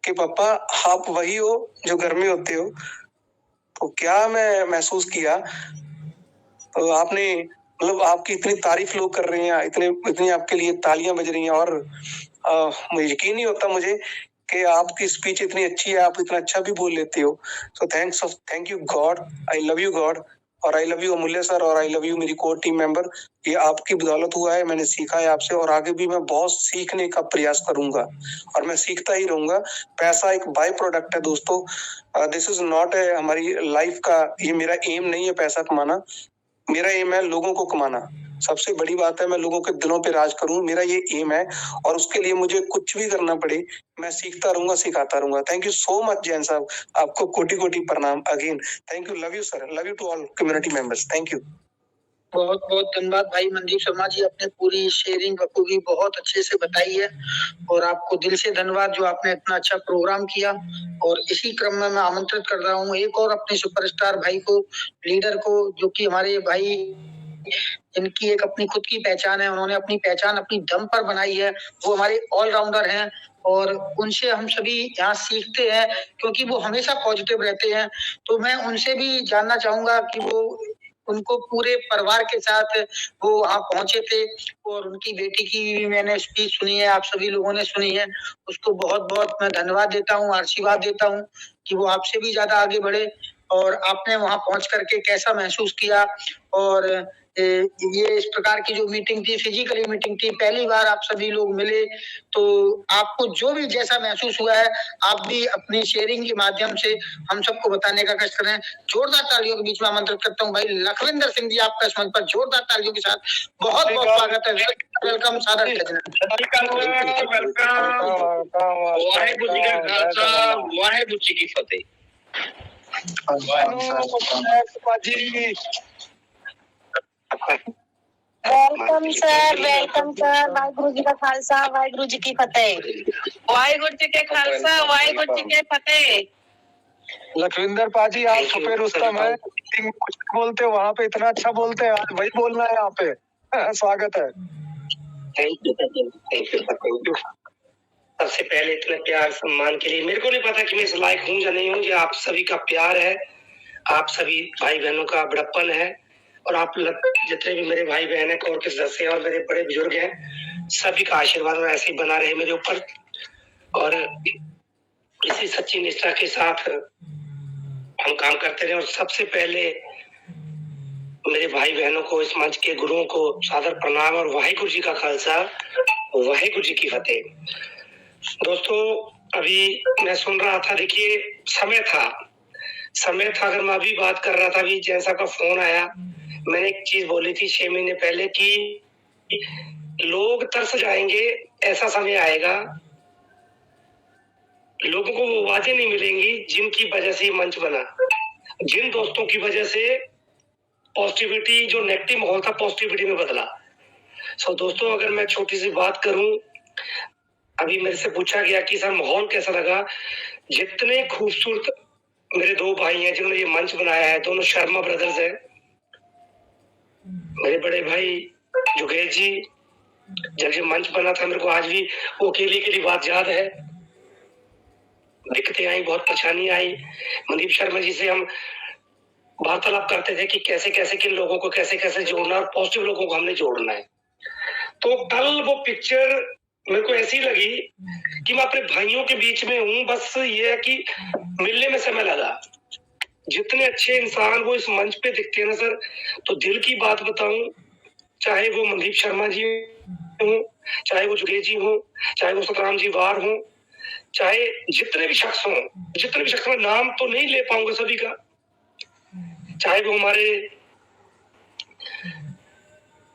कि पापा आप वही हो जो घर में होते हो। तो क्या मैं महसूस किया, तो आपने, मतलब आपकी इतनी तारीफ लोग कर रहे हैं, इतनी आपके लिए तालियां बज रही हैं, और मुझे यकीन नहीं होता मुझे कि आपकी स्पीच इतनी अच्छी है, आप इतना अच्छा भी बोल लेते हो। So thank you God, I love you God, और I love you Amulya sir, और आई लव यू मेरी कोर टीम मेंबर। ये आपकी बदौलत हुआ है, मैंने सीखा है आपसे, और आगे भी मैं बहुत सीखने का प्रयास करूंगा, और मैं सीखता ही रहूंगा। पैसा एक बाय प्रोडक्ट है दोस्तों, दिस इज नॉट ए हमारी लाइफ का, ये मेरा एम नहीं है पैसा कमाना। मेरा एम है लोगों को कमाना। सबसे बड़ी बात है, मैं लोगों के दिलों पे राज करूं, मेरा ये एम है। और उसके लिए मुझे कुछ भी करना पड़े, मैं सीखता रहूंगा, सिखाता रहूंगा। Thank you so much Jain साहब, आपको कोटि कोटि प्रणाम again. Thank you, love you sir, love you to all community members, thank you. बहुत बहुत धन्यवाद भाई मनदीप शर्मा जी, आपने पूरी शेयरिंग बखूबी बहुत अच्छे से बताई है, और आपको दिल से धन्यवाद जो आपने इतना अच्छा प्रोग्राम किया। और इसी क्रम में मैं आमंत्रित कर रहा हूँ एक और अपने सुपरस्टार भाई को, लीडर को, जो कि हमारे भाई, इनकी एक अपनी खुद की पहचान है, उन्होंने अपनी पहचान अपनी दम पर बनाई है, वो हमारे ऑलराउंडर हैं, और उनसे हम सभी यहाँ सीखते हैं, क्योंकि वो हमेशा पॉजिटिव रहते हैं। तो मैं उनसे भी जानना चाहूंगा कि वो, उनको पूरे परिवार के साथ वो वहां पहुंचे थे, और उनकी बेटी की भी मैंने स्पीच सुनी है, आप सभी लोगों ने सुनी है। उसको बहुत बहुत मैं धन्यवाद देता हूँ, आशीर्वाद देता हूँ कि वो आपसे भी ज्यादा आगे बढ़े। और आपने वहां पहुंच करके कैसा महसूस किया, और ये इस प्रकार की जो मीटिंग थी, फिजिकली मीटिंग थी, पहली बार आप सभी लोग मिले, तो आपको जो भी जैसा महसूस हुआ है, आप भी अपनी शेयरिंग के माध्यम से हम सबको बताने का कष्ट करें। जोरदार तालियों के बीच में आमंत्रित करता हूँ भाई लखविंदर सिंह जी, आपका इस मंच पर जोरदार तालियों के साथ बहुत बहुत स्वागत है। वेलकम सादर वाहेगुरु जी का खालसा, वाहेगुरु जी की फतेह। Welcome sir, welcome sir. Waheguru ji का खालसा, वाहिगुरु जी की फतेह। वाहिगुरु जी के खालसा, वाहिगुरु जी के फतेह। लखविंदर पाजी आप छुपे रुस्तम है, कुछ बोलते हो वहाँ पे इतना अच्छा बोलते हैं, आज वही बोलना है यहाँ पे। स्वागत है। Thank you thank you. सबसे पहले इतने प्यार सम्मान के लिए मेरे को नहीं पता कि मैं इस लायक हूँ या नहीं हूँ। ये आप सभी का प्यार है, आप सभी भाई बहनों का बड़प्पन है, और आप जितने भी मेरे भाई बहन है, कोर के सदस्य हैं और मेरे बड़े बुजुर्ग हैं, सभी का आशीर्वाद ऐसे ही बना रहे मेरे ऊपर, और इसी सच्ची निष्ठा के साथ हम काम करते रहे। और सबसे पहले मेरे भाई बहनों को, इस मंच के गुरुओं को सादर प्रणाम, और वाहिगुरु जी का खालसा, वाहिगुरु जी की फतेह। दोस्तों, अभी मैं सुन रहा था, देखिए समय था, अगर मैं अभी बात कर रहा था, अभी जैसा का फोन आया, मैंने एक चीज बोली थी 6 महीने पहले कि लोग तरस जाएंगे, ऐसा समय आएगा, लोगों को वो आवाजें नहीं मिलेंगी जिनकी वजह से मंच बना, जिन दोस्तों की वजह से पॉजिटिविटी, जो नेगेटिव माहौल था, पॉजिटिविटी में बदला। सो दोस्तों, अगर मैं छोटी सी बात करूं, अभी मेरे से पूछा गया कि सर माहौल कैसा लगा, जितने खूबसूरत मेरे 2 भाई हैं जिन्होंने ये मंच बनाया है, दोनों शर्मा ब्रदर्स हैं, मेरे बड़े भाई जुगेश जी, जब ये मंच बना था, मेरे को आज भी वो अकेली बात याद है। दिक्कतें आई, बहुत परेशानी आई, मनदीप शर्मा जी से हम वार्तालाप करते थे कि कैसे कैसे किन लोगों को कैसे जोड़ना, और पॉजिटिव लोगों को हमने जोड़ना है। तो कल वो पिक्चर मेरे को ऐसी लगी कि मैं अपने भाइयों के बीच में हूँ, बस ये है कि मिलने में समय लगा। जितने अच्छे इंसान वो इस मंच पे दिखते हैं ना सर, तो दिल की बात बताऊं, चाहे वो मनदीप शर्मा जी हो, चाहे वो जुगेश जी हो, चाहे वो सतराम जी वार हो, चाहे जितने भी शख्स में नाम तो नहीं ले पाऊंगा सभी का, चाहे वो हमारे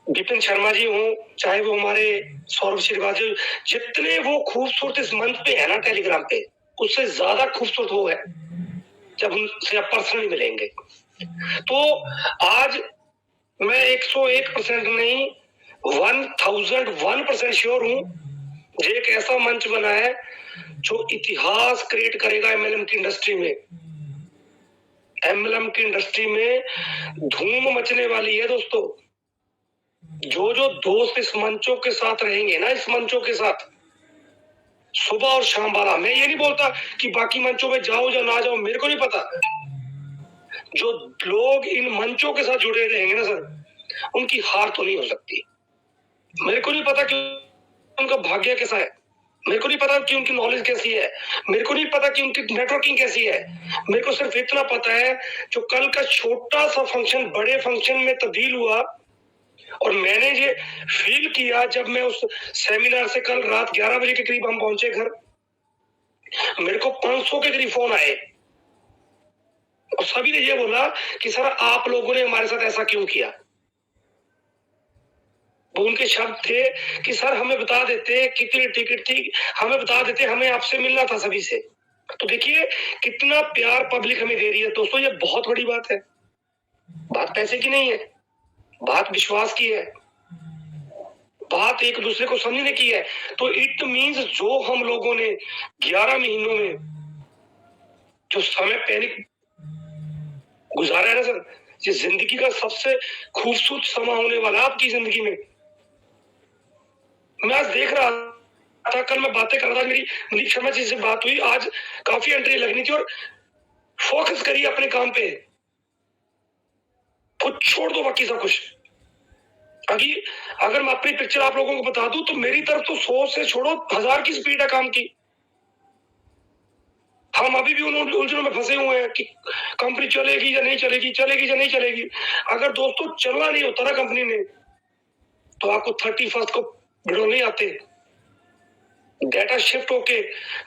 विपिन शर्मा जी हो, चाहे वो हमारे सौरभ श्रीवास्तव, जितने वो खूबसूरत इस मंच पे है ना टेलीग्राम पे, उससे ज्यादा खूबसूरत वो है जब उनसे आप पर्सनली मिलेंगे। तो आज मैं 101% नहीं, 1001% श्योर हूं, ये एक ऐसा मंच बना है जो इतिहास क्रिएट करेगा एमएलएम की इंडस्ट्री में। एमएलएम की इंडस्ट्री में धूम मचने वाली है दोस्तों। जो दोस्त इस मंचों के साथ रहेंगे ना, इस मंचों के साथ सुबह और शाम वाला, मैं ये नहीं बोलता कि बाकी मंचों में जाओ या ना जाओ, मेरे को नहीं पता। जो लोग इन मंचों के साथ जुड़े रहेंगे ना सर, उनकी हार तो नहीं हो सकती। मेरे को नहीं पता कि उनका भाग्य कैसा है, मेरे को नहीं पता कि उनकी नॉलेज कैसी है, मेरे को नहीं पता कि उनकी नेटवर्किंग कैसी है। मेरे को सिर्फ इतना पता है, जो कल का छोटा सा फंक्शन बड़े फंक्शन में तब्दील हुआ, और मैंने ये फील किया जब मैं उस सेमिनार से कल रात 11 बजे के करीब हम पहुंचे घर, मेरे को 500 के करीब फोन आए, और सभी ने ये बोला कि सर आप लोगों ने हमारे साथ ऐसा क्यों किया। वो उनके शब्द थे कि सर हमें बता देते कितनी टिकट थी, हमें बता देते, हमें आपसे मिलना था सभी से। तो देखिए कितना प्यार पब्लिक हमें दे रही है दोस्तों, ये बहुत बड़ी बात है। बात पैसे की नहीं है, बात विश्वास की है, बात एक दूसरे को समझने की है। तो इट मींस जो हम लोगों ने 11 महीनों में जो समय पहले गुजारा है ना सर, ये जिंदगी का सबसे खूबसूरत समा होने वाला आपकी जिंदगी में। मैं आज देख रहा था, कल मैं बातें कर रहा था, मेरी मनदीप शर्मा जी से बात हुई, आज काफी एंट्री लगनी थी, और फोकस करिए अपने काम पे, कुछ छोड़ दो बाकी सब कुछ। अगर मैं अपनी पिक्चर आप लोगों को बता दूं, तो मेरी तरफ तो 100 से छोड़ो 1000 की स्पीड है काम की। हम अभी भी उन उलझनों में फंसे हुए हैं कि कंपनी चलेगी या नहीं चलेगी, चलेगी या नहीं चलेगी। अगर दोस्तों चलना नहीं होता ना कंपनी ने, तो आपको 31 को भिड़ो नहीं आते, डेटा शिफ्ट होके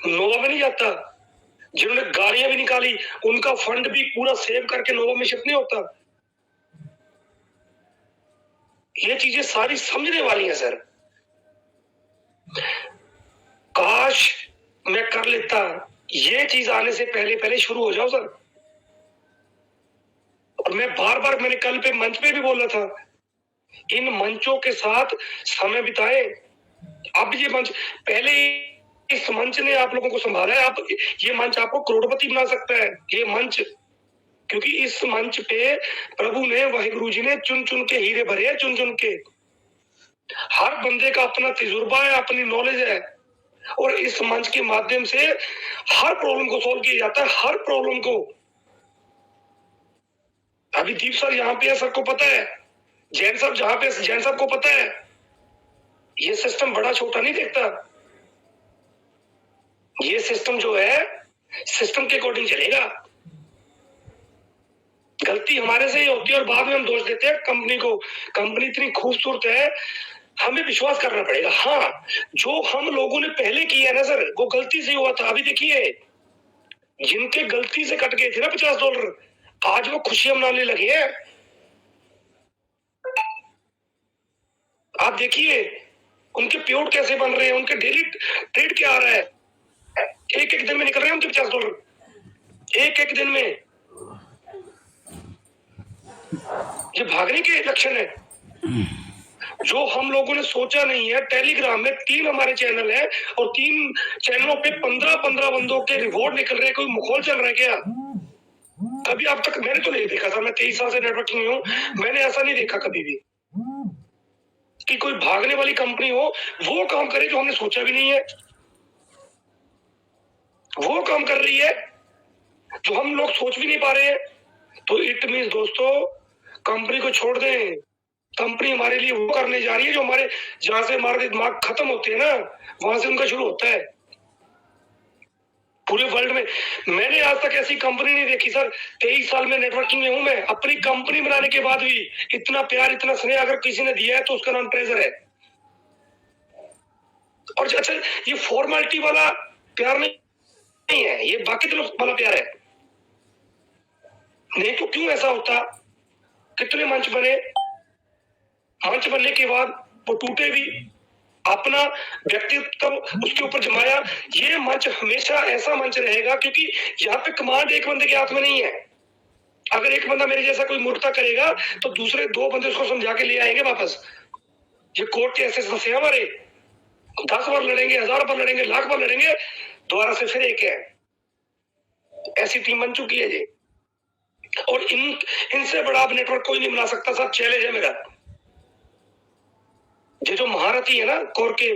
नोवा में नहीं जाता, जिन्होंने गाड़ियां भी निकाली उनका फंड भी पूरा सेव करके नोवा में शिफ्ट नहीं होता। ये चीजें सारी समझने वाली हैं सर। काश मैं कर लेता, ये चीज आने से पहले शुरू हो जाओ सर। और मैं बार मैंने कल पे मंच पे भी बोला था, इन मंचों के साथ समय बिताए। अब ये मंच, पहले इस मंच ने आप लोगों को संभाला है। आप ये मंच आपको करोड़पति बना सकता है, ये मंच, क्योंकि इस मंच पे प्रभु ने, वाहिगुरु जी ने चुन चुन के हीरे भरे हैं, चुन चुन के। हर बंदे का अपना तजुर्बा है, अपनी नॉलेज है, और इस मंच के माध्यम से हर प्रॉब्लम को सॉल्व किया जाता है, हर प्रॉब्लम को। अभी दीप सर यहाँ पे है, सर को पता है, जैन साहब जहां पे, जैन साहब को पता है। ये सिस्टम बड़ा छोटा नहीं देखता, ये सिस्टम जो है सिस्टम के अकॉर्डिंग चलेगा। गलती हमारे से ही होती है और बाद में हम दोष देते हैं कंपनी को। कंपनी इतनी खूबसूरत है, हमें विश्वास करना पड़ेगा। हाँ, जो हम लोगों ने पहले किया है ना सर, वो गलती से हुआ था। अभी देखिए, जिनके गलती से कट गए थे ना $50, आज वो खुशियां मनाने लगे हैं। आप देखिए उनके प्योर कैसे बन रहे हैं, उनके डेली ट्रेड क्या आ रहा है, एक एक दिन में निकल रहे हैं उनके $50, एक एक दिन में। ये भागने के लक्षण है। जो हम लोगों ने सोचा नहीं है। टेलीग्राम में 3 हमारे चैनल है और 3 चैनलों पे 15-15 बंदों के रिवॉर्ड निकल रहे हैं। कोई मुखौल चल रहा है क्या? कभी अब तक मैंने तो नहीं देखा था। मैं 23 साल से नेटवर्किंग में हूँ, मैंने ऐसा नहीं देखा कभी भी कि कोई भागने वाली कंपनी हो, वो काम करे जो हमने सोचा भी नहीं है। वो काम कर रही है जो हम लोग सोच भी नहीं पा रहे हैं। तो इट मींस दोस्तों, कंपनी को छोड़ दें। कंपनी हमारे लिए वो करने जा रही है जो हमारे, जहां से हमारे दिमाग खत्म होते हैं ना, वहां से उनका शुरू होता है। पूरे वर्ल्ड में मैंने आज तक ऐसी कंपनी नहीं देखी सर। 23 साल में नेटवर्किंग में हूं मैं। अपनी कंपनी बनाने के बाद भी इतना प्यार, इतना स्नेह अगर किसी ने दिया है तो उसका नाम ट्रेजर है। और अच्छा, ये फॉर्मेलिटी वाला प्यार नहीं है, ये बाकी दिलों वाला प्यार है। नहीं तो क्यों ऐसा होता? कितने मंच बने, मंच बनने के बाद वो टूटे भी, अपना व्यक्तित्व उसके ऊपर जमाया। ये मंच हमेशा ऐसा मंच रहेगा क्योंकि यहाँ पे कमांड एक बंदे के हाथ में नहीं है। अगर एक बंदा मेरे जैसा कोई मूर्खता करेगा तो दूसरे 2 बंदे उसको समझा के ले आएंगे वापस। ये कोर्ट के ऐसे सदस्य हमारे 10 बार लड़ेंगे, 1000 बार लड़ेंगे, लाख बार लड़ेंगे, दोबारा से फिर एक है। ऐसी टीम बन चुकी है जी। और इनसे बड़ा अब नेटवर्क कोई नहीं बना सकता। सब चैलेंज है मेरा। ये जो महारथी है ना कोर के,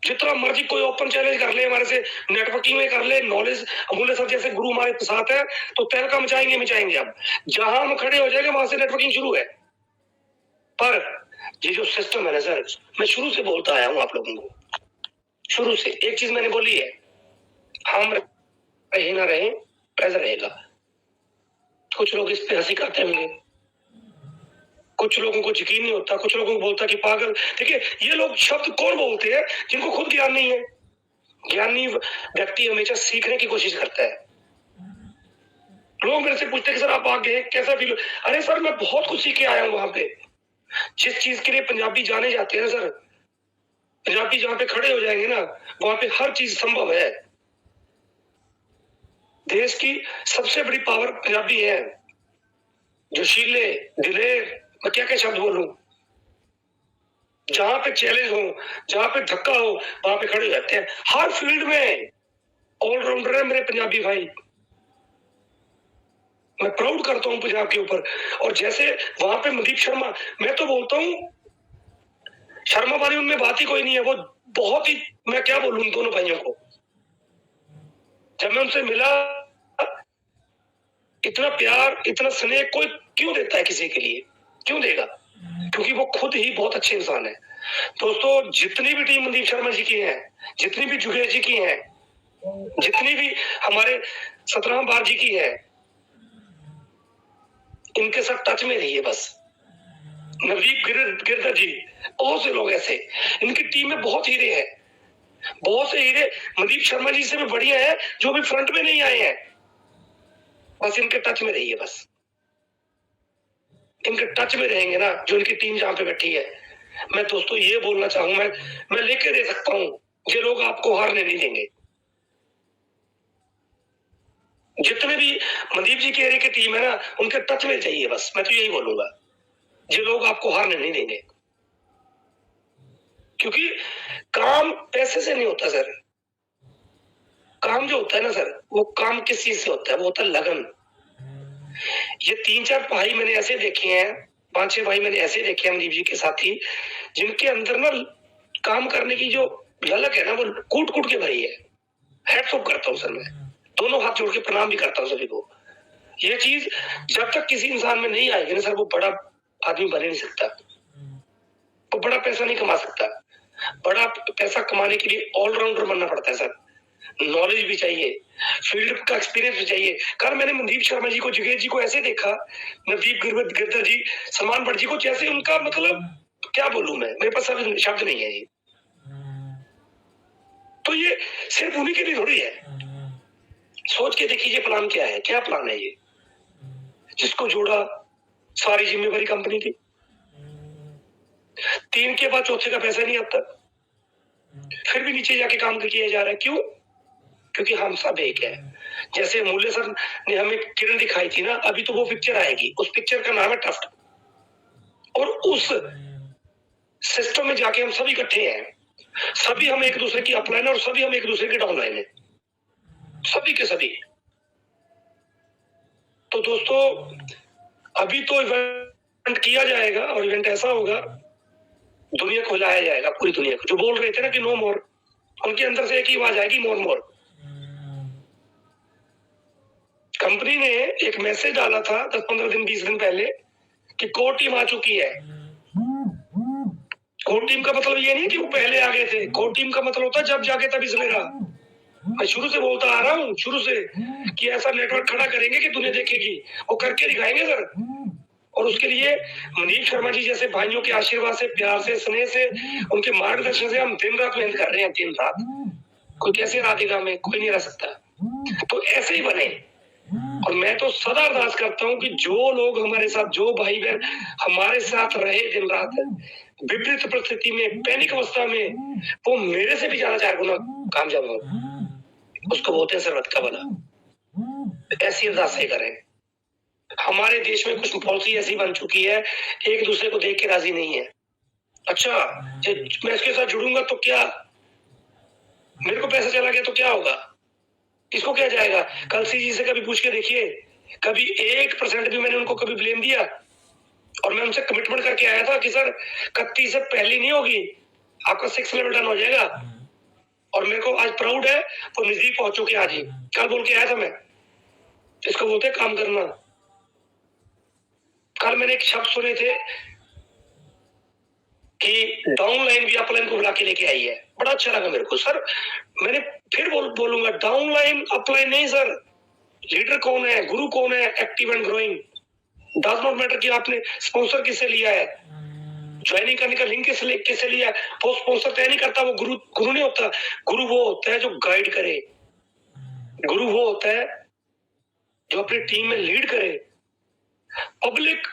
जितना मर्जी कोई ओपन चैलेंज कर ले हमारे से, नेटवर्किंग में कर ले, नॉलेज अमूल्य सर जैसे गुरु हमारे साथ है, तो तहलका मचाएंगे। अब जहां हम खड़े हो जाएंगे वहां से नेटवर्किंग शुरू है। पर ये जो सिस्टम है ना सर, मैं शुरू से बोलता आया हूं आप लोगों को। शुरू से एक चीज मैंने बोली है, हम रहे ना रहे, प्रेजर रहेगा। कुछ लोग इस पे हंसी करते होंगे, कुछ लोगों को यकीन नहीं होता, कुछ लोगों को बोलता कि पागल। देखिए, ये लोग शब्द कौन बोलते हैं? जिनको खुद ज्ञान नहीं है। ज्ञानी व्यक्ति हमेशा सीखने की कोशिश करता है। लोग मेरे से पूछते हैं कि सर आप आगे कैसा फील? अरे सर, मैं बहुत कुछ सीख के आया हूं वहां पे। जिस चीज के लिए पंजाबी जाने जाते हैं ना सर, पंजाबी जहां पे खड़े हो जाएंगे ना, वहां पे हर चीज संभव है। देश की सबसे बड़ी पावर पंजाबी है। जोशीले, दिलेर, मैं क्या क्या शब्द बोलूं, जहां पे चैलेंज हो, जहां पे धक्का हो, वहां पे खड़े रहते हैं। हर फील्ड में ऑलराउंडर है मेरे पंजाबी भाई। मैं प्राउड करता हूं पंजाब के ऊपर। और जैसे वहां पे मनदीप शर्मा, मैं तो बोलता हूं शर्मा वाली उनमें बात ही कोई नहीं है। वो बहुत ही, मैं क्या बोलूं उन दोनों भाइयों को। जब मैं उनसे मिला, इतना प्यार, इतना स्नेह कोई क्यों देता है किसी के लिए? क्यों देगा? क्योंकि वो खुद ही बहुत अच्छे इंसान है। दोस्तों, जितनी भी टीम मनदीप शर्मा जी की है, जितनी भी जुगेश जी की है, जितनी भी हमारे सतराम बार जी की है, इनके साथ टच में रहिए बस। नवदीप गिरधर जी, बहुत से लोग ऐसे, इनकी टीम में बहुत हीरे हैं, बहुत से हीरे मनदीप शर्मा जी से भी बढ़िया है, जो भी फ्रंट में नहीं आए हैं। बस इनके टच में रहिए बस। इनके टच में रहेंगे ना, जो इनकी टीम जहां पे बैठी है। मैं दोस्तों ये बोलना चाहूं, मैं लेके दे सकता हूं, ये लोग आपको हारने नहीं देंगे। जितने भी मनदीप जी के एरिया की टीम है ना, उनके टच में जाइए बस। मैं तो यही बोलूंगा, ये लोग आपको हारने नहीं देंगे। क्योंकि काम पैसे से नहीं होता सर, काम जो होता है ना सर, वो काम किस चीज से होता है? वो होता है लगन। ये 3-4 भाई मैंने ऐसे देखे हैं, 5-6 भाई मैंने ऐसे देखे हैं मनदीप जी के साथी, जिनके अंदर ना काम करने की जो ललक है ना, वो कूट कूट के भरी है। हैट्स ऑफ करता हूँ सर, मैं दोनों हाथ जोड़ के प्रणाम भी करता हूँ सभी को। ये चीज जब तक किसी इंसान में नहीं आएगी ना सर, वो बड़ा आदमी बन नहीं सकता, वो बड़ा पैसा नहीं कमा सकता। बड़ा पैसा कमाने के लिए ऑलराउंडर बनना पड़ता है सर, नॉलेज भी चाहिए, फील्ड का एक्सपीरियंस भी चाहिए। कल मैंने मनदीप शर्मा जी को, जुगेश जी को ऐसे देखा, नवदीप गिरधर जी, सलमान भट्ट जी को, जैसे उनका मतलब क्या बोलूं मैं, मेरे पास शब्द नहीं है ये। तो ये सिर्फ उन्हीं के लिए थोड़ी है। सोच के देखिए प्लान क्या है, क्या प्लान है ये, जिसको जोड़ा सारी जिम्मेवारी कंपनी की। 3 के बाद चौथे का पैसा नहीं आता, फिर भी नीचे जाके काम किया जा रहा है। क्यों? क्योंकि हम सब एक है। जैसे मूल्य सर ने हमें किरण दिखाई थी ना, अभी तो वो पिक्चर आएगी, उस पिक्चर का नाम है टफ्ट। और उस सिस्टम में जाके हम सभी इकट्ठे हैं, सभी हम एक दूसरे की अपलाइन और सभी हम एक दूसरे के डाउनलाइन है, सभी के सभी। तो दोस्तों अभी तो इवेंट किया जाएगा और इवेंट ऐसा होगा, दुनिया को हिलाया जाएगा, पूरी दुनिया को। जो बोल रहे थे ना कि नो मोर, उनके अंदर से एक ही आवाज आएगी, मोर मोर। कंपनी ने एक मैसेज डाला था 10-15 दिन 20 दिन पहले कि कोर टीम आ चुकी है। कोर टीम का मतलब ये नहीं कि वो पहले आ गए थे, कोर टीम का मतलब होता है जब जाके तभी सवेरा। मैं शुरू से बोलता आ रहा हूँ, शुरू से, कि ऐसा नेटवर्क खड़ा करेंगे कि दुनिया देखेगी, वो करके दिखाएंगे सर। और उसके लिए मनदीप शर्मा जी जैसे भाइयों के आशीर्वाद से, प्यार से, स्नेह से, उनके मार्गदर्शन से हम दिन रात मेहनत कर रहे हैं, दिन रात। कोई कैसे रह देगा हमें? कोई नहीं रह सकता। तो ऐसे ही बने। और मैं तो सदा अरदास करता हूँ कि जो लोग हमारे साथ, जो भाई बहन हमारे साथ रहे दिन रात, विपरीत परिस्थिति में, पैनिक अवस्था में, वो मेरे से भी ज्यादा 4 गुना कामयाब हो, उसको बोलते हैं सरबत का भला। ऐसी अरदास करें। हमारे देश में कुछ पॉलिसी ऐसी बन चुकी है, एक दूसरे को देख के राजी नहीं है। अच्छा मैं इसके साथ जुड़ूंगा तो क्या, मेरे को पैसा चला गया तो क्या होगा, इसको क्या जाएगा? कल सीजी से कभी पूछ के देखिए, कभी 1% भी मैंने उनको कभी ब्लेम दिया? और मैं उनसे कमिटमेंट करके आया था कि सर 31 से पहले नहीं होगी, आपका 6 लेवल डन हो जाएगा। और मेरे को आज प्राउड है, वो नजदीक पहुंच चुके आज ही। कल बोल के आया था मैं, इसको बोलते काम करना। कल मैंने एक शब्द सुने थे कि डाउन लाइन भी अप लाइन को बुला के लेके आई है, बड़ा अच्छा लगा मेरे को सर। मैंने फिर बोलूंगा, डाउन लाइन अप लाइन नहीं सर, लीडर कौन है, गुरु कौन है, active and growing. Does not matter कि आपने स्पॉन्सर किससे लिया है, ज्वाइनिंग करने का लिंक किससे लिया है, वो स्पॉन्सर तय नहीं करता, वो गुरु नहीं होता। गुरु वो होता है जो गाइड करे, गुरु वो होता है जो अपनी टीम में लीड करे। पब्लिक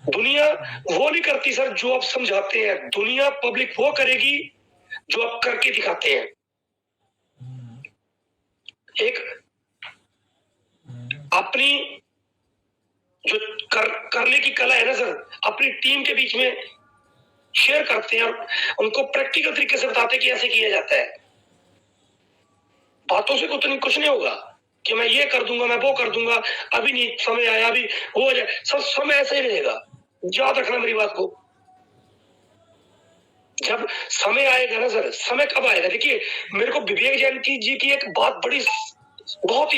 दुनिया वो नहीं करती सर जो आप समझाते हैं, दुनिया पब्लिक वो करेगी जो आप करके दिखाते हैं। एक अपनी जो करने की कला है ना सर, अपनी टीम के बीच में शेयर करते हैं और उनको प्रैक्टिकल तरीके से बताते हैं कि ऐसे किया जाता है। बातों से कुछ नहीं होगा कि मैं ये कर दूंगा, मैं वो कर दूंगा, अभी नहीं समय आया, अभी वो हो जाए, सब समय ऐसे ही रहेगा। याद रखना मेरी बात को, जब समय आएगा ना सर, समय कब आएगा? देखिए मेरे को विवेक जैन जी की एक बात बड़ी बहुत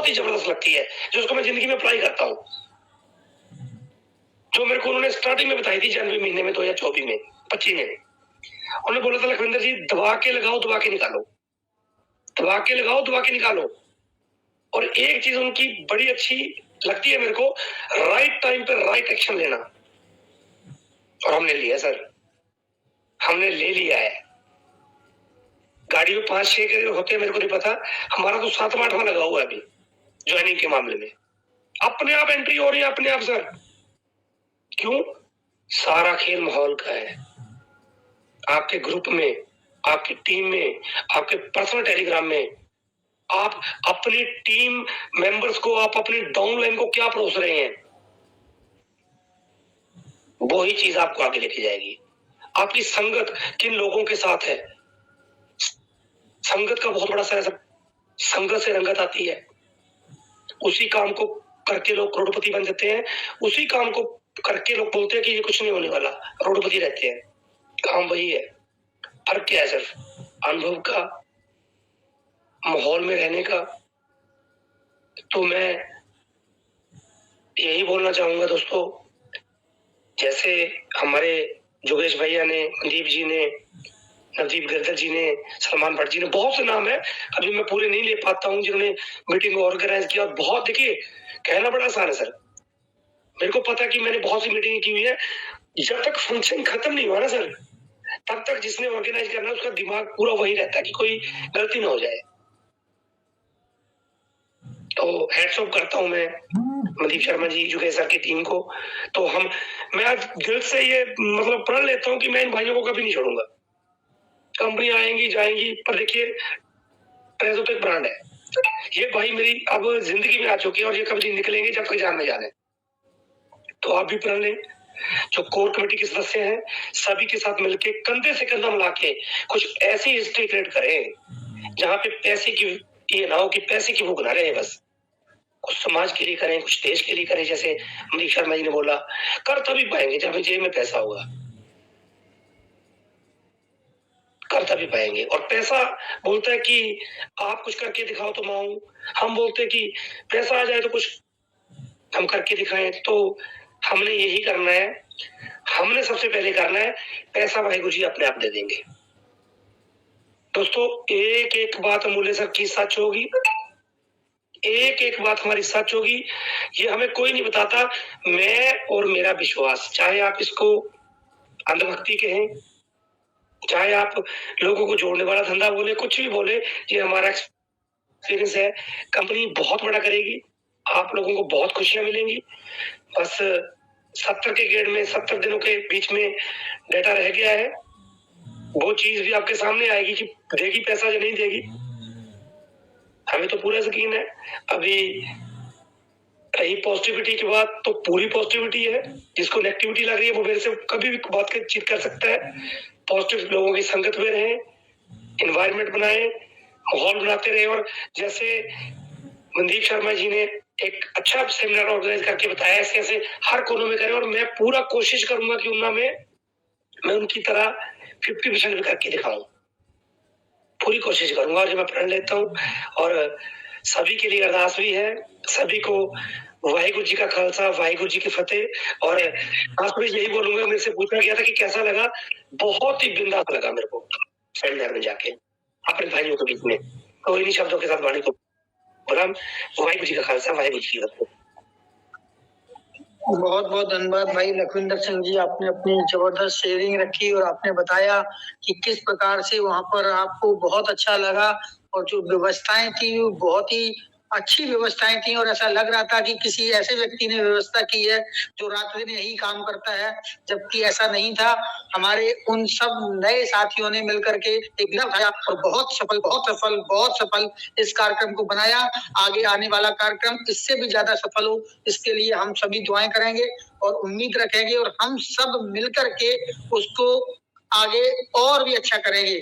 ही जबरदस्त लगती है, जिसको मैं जिंदगी में अप्लाई करता हूँ, जो मेरे को उन्होंने स्टार्टिंग में बताई थी जनवरी महीने में 2024 में 25 में। उन्होंने बोला था लखविंदर जी दबा के लगाओ, दबा के निकालो, दबा के लगाओ, दबा के निकालो। और एक चीज उनकी बड़ी अच्छी लगती है मेरे को, राइट टाइम पे राइट एक्शन लेना। और हमने लिया सर, हमने ले लिया है। गाड़ी में 5-6 के होते हैं मेरे को नहीं पता, हमारा तो 7वां-8वां लगा हुआ है अभी ज्वाइनिंग के मामले में। अपने आप एंट्री हो रही है, अपने आप सर। क्यों? सारा खेल माहौल का है। आपके ग्रुप में, आपकी टीम में, आपके पर्सनल टेलीग्राम में आप अपनी टीम मेंबर्स को, आप अपनी डाउनलाइन को क्या परोस रहे हैं, वो ही चीज आपको आगे लेके जाएगी। आपकी संगत किन लोगों के साथ है, संगत का बहुत बड़ा असर है। संघर्ष से रंगत आती है। उसी काम को करके लोग करोड़पति बन जाते हैं, उसी काम को करके लोग बोलते हैं कि ये कुछ नहीं होने वाला, करोड़पति रहते हैं। काम वही है, फर्क क्या है? सिर्फ अनुभव का, माहौल में रहने का। तो मैं यही बोलना चाहूंगा दोस्तों, जैसे हमारे जोगेश भैया ने, मनदीप जी ने, नवदीप गिरधर जी ने, सलमान भट्ट जी ने, बहुत से नाम है, अभी मैं पूरे नहीं ले पाता हूँ, जिन्होंने मीटिंग ऑर्गेनाइज किया। बहुत, देखिए कहना बड़ा आसान है सर, मेरे को पता कि मैंने बहुत सी मीटिंग की हुई है, जब तक फंक्शन खत्म नहीं हुआ ना सर, तब तक जिसने ऑर्गेनाइज करना है उसका दिमाग पूरा वही रहता है कि कोई गलती ना हो जाए। तो हैट्स ऑफ करता हूं मैं मनदीप शर्मा जी, जोगेश सर की टीम को। तो मैं आज दिल से ये मतलब प्रण लेता हूं कि मैं इन भाइयों को कभी नहीं छोड़ूंगा। कंपनी आएंगी जाएंगी, पर देखिए प्रेसो तो एक ब्रांड है, ये भाई मेरी अब जिंदगी में आ चुके हैं और ये कभी नहीं निकलेंगे जब तक जान में जाने। तो आप भी प्रण लें, जो कोर कमेटी के सदस्य हैं सभी के साथ मिलके कंधे से कंधा मिला के कुछ ऐसी हिस्ट्री क्रिएट करें जहां पे पैसे की ये ना हो कि पैसे की भूख ना रहे, बस कुछ समाज के लिए करें, कुछ देश के लिए करें। जैसे मनदीप शर्मा जी ने बोला, कर तभी पाएंगे जब जेब में पैसा होगा, कर तभी पाएंगे। और पैसा बोलता है कि आप कुछ करके दिखाओ तो मैं आऊं, हम बोलते हैं कि पैसा आ जाए तो कुछ हम करके दिखाएं। तो हमने यही करना है, हमने सबसे पहले करना है, पैसा वाहिगुरु जी अपने आप दे देंगे। दोस्तों एक एक बात अमूल्य सर की सच होगी, एक एक बात हमारी सच होगी, ये हमें कोई नहीं बताता। मैं और मेरा विश्वास, चाहे आप इसको अंधभक्ति कहें, चाहे आप लोगों को जोड़ने वाला धंधा बोले, कुछ भी बोले, ये हमारा एक्सपीरियंस है। कंपनी बहुत बड़ा करेगी, आप लोगों को बहुत खुशियां मिलेंगी। बस 70 के गेड़ में 70 दिनों के बीच में डेटा रह गया है, वो चीज भी आपके सामने आएगी कि देगी पैसा या नहीं देगी। हमें तो पूरा यकीन है। अभी रही पॉजिटिविटी की बात, तो पूरी पॉजिटिविटी है। जिसको नेगेटिविटी लग रही है वो मेरे से कभी भी बात की चीत कर सकता है। पॉजिटिव लोगों की संगत में रहें, एनवायरनमेंट बनाएं, माहौल बनाते रहे। और जैसे मनदीप शर्मा जी ने एक अच्छा सेमिनार ऑर्गेनाइज करके बताया, ऐसे ऐसे हर कोनों में करें। और मैं पूरा कोशिश करूंगा कि उनमें मैं उनकी तरह 50% भी करके दिखाऊं, पूरी कोशिश करूंगा। और जो मैं प्रण लेता हूँ, और सभी के लिए अरदास भी है, सभी को वाहिगुरु जी का खालसा, वाहिगुरु जी की फतेह। और आज मैं यही बोलूंगा, मेरे से पूछा गया था कि कैसा लगा, बहुत ही बिंदास लगा मेरे को सेमिनार में जाके अपने भाइयों के बीच में। तो इन्हीं शब्दों के साथ वाणी को बोला, वाहिगुरु जी का खालसा, वाहिगुरु जी की फतेह। बहुत बहुत धन्यवाद भाई लखविंदर सिंह जी, आपने अपनी जबरदस्त शेयरिंग रखी और आपने बताया कि किस प्रकार से वहां पर आपको बहुत अच्छा लगा। और जो व्यवस्थाएं थी वो बहुत ही अच्छी व्यवस्थाएं थी, और ऐसा लग रहा था कि किसी ऐसे व्यक्ति ने व्यवस्था की है जो रात दिन यही काम करता है, जबकि ऐसा नहीं था। हमारे उन सब नए साथियों ने मिलकर के एक उठाया और बहुत सफल इस कार्यक्रम को बनाया। आगे आने वाला कार्यक्रम इससे भी ज्यादा सफल हो, इसके लिए हम सभी दुआएं करेंगे और उम्मीद रखेंगे, और हम सब मिलकर के उसको आगे और भी अच्छा करेंगे।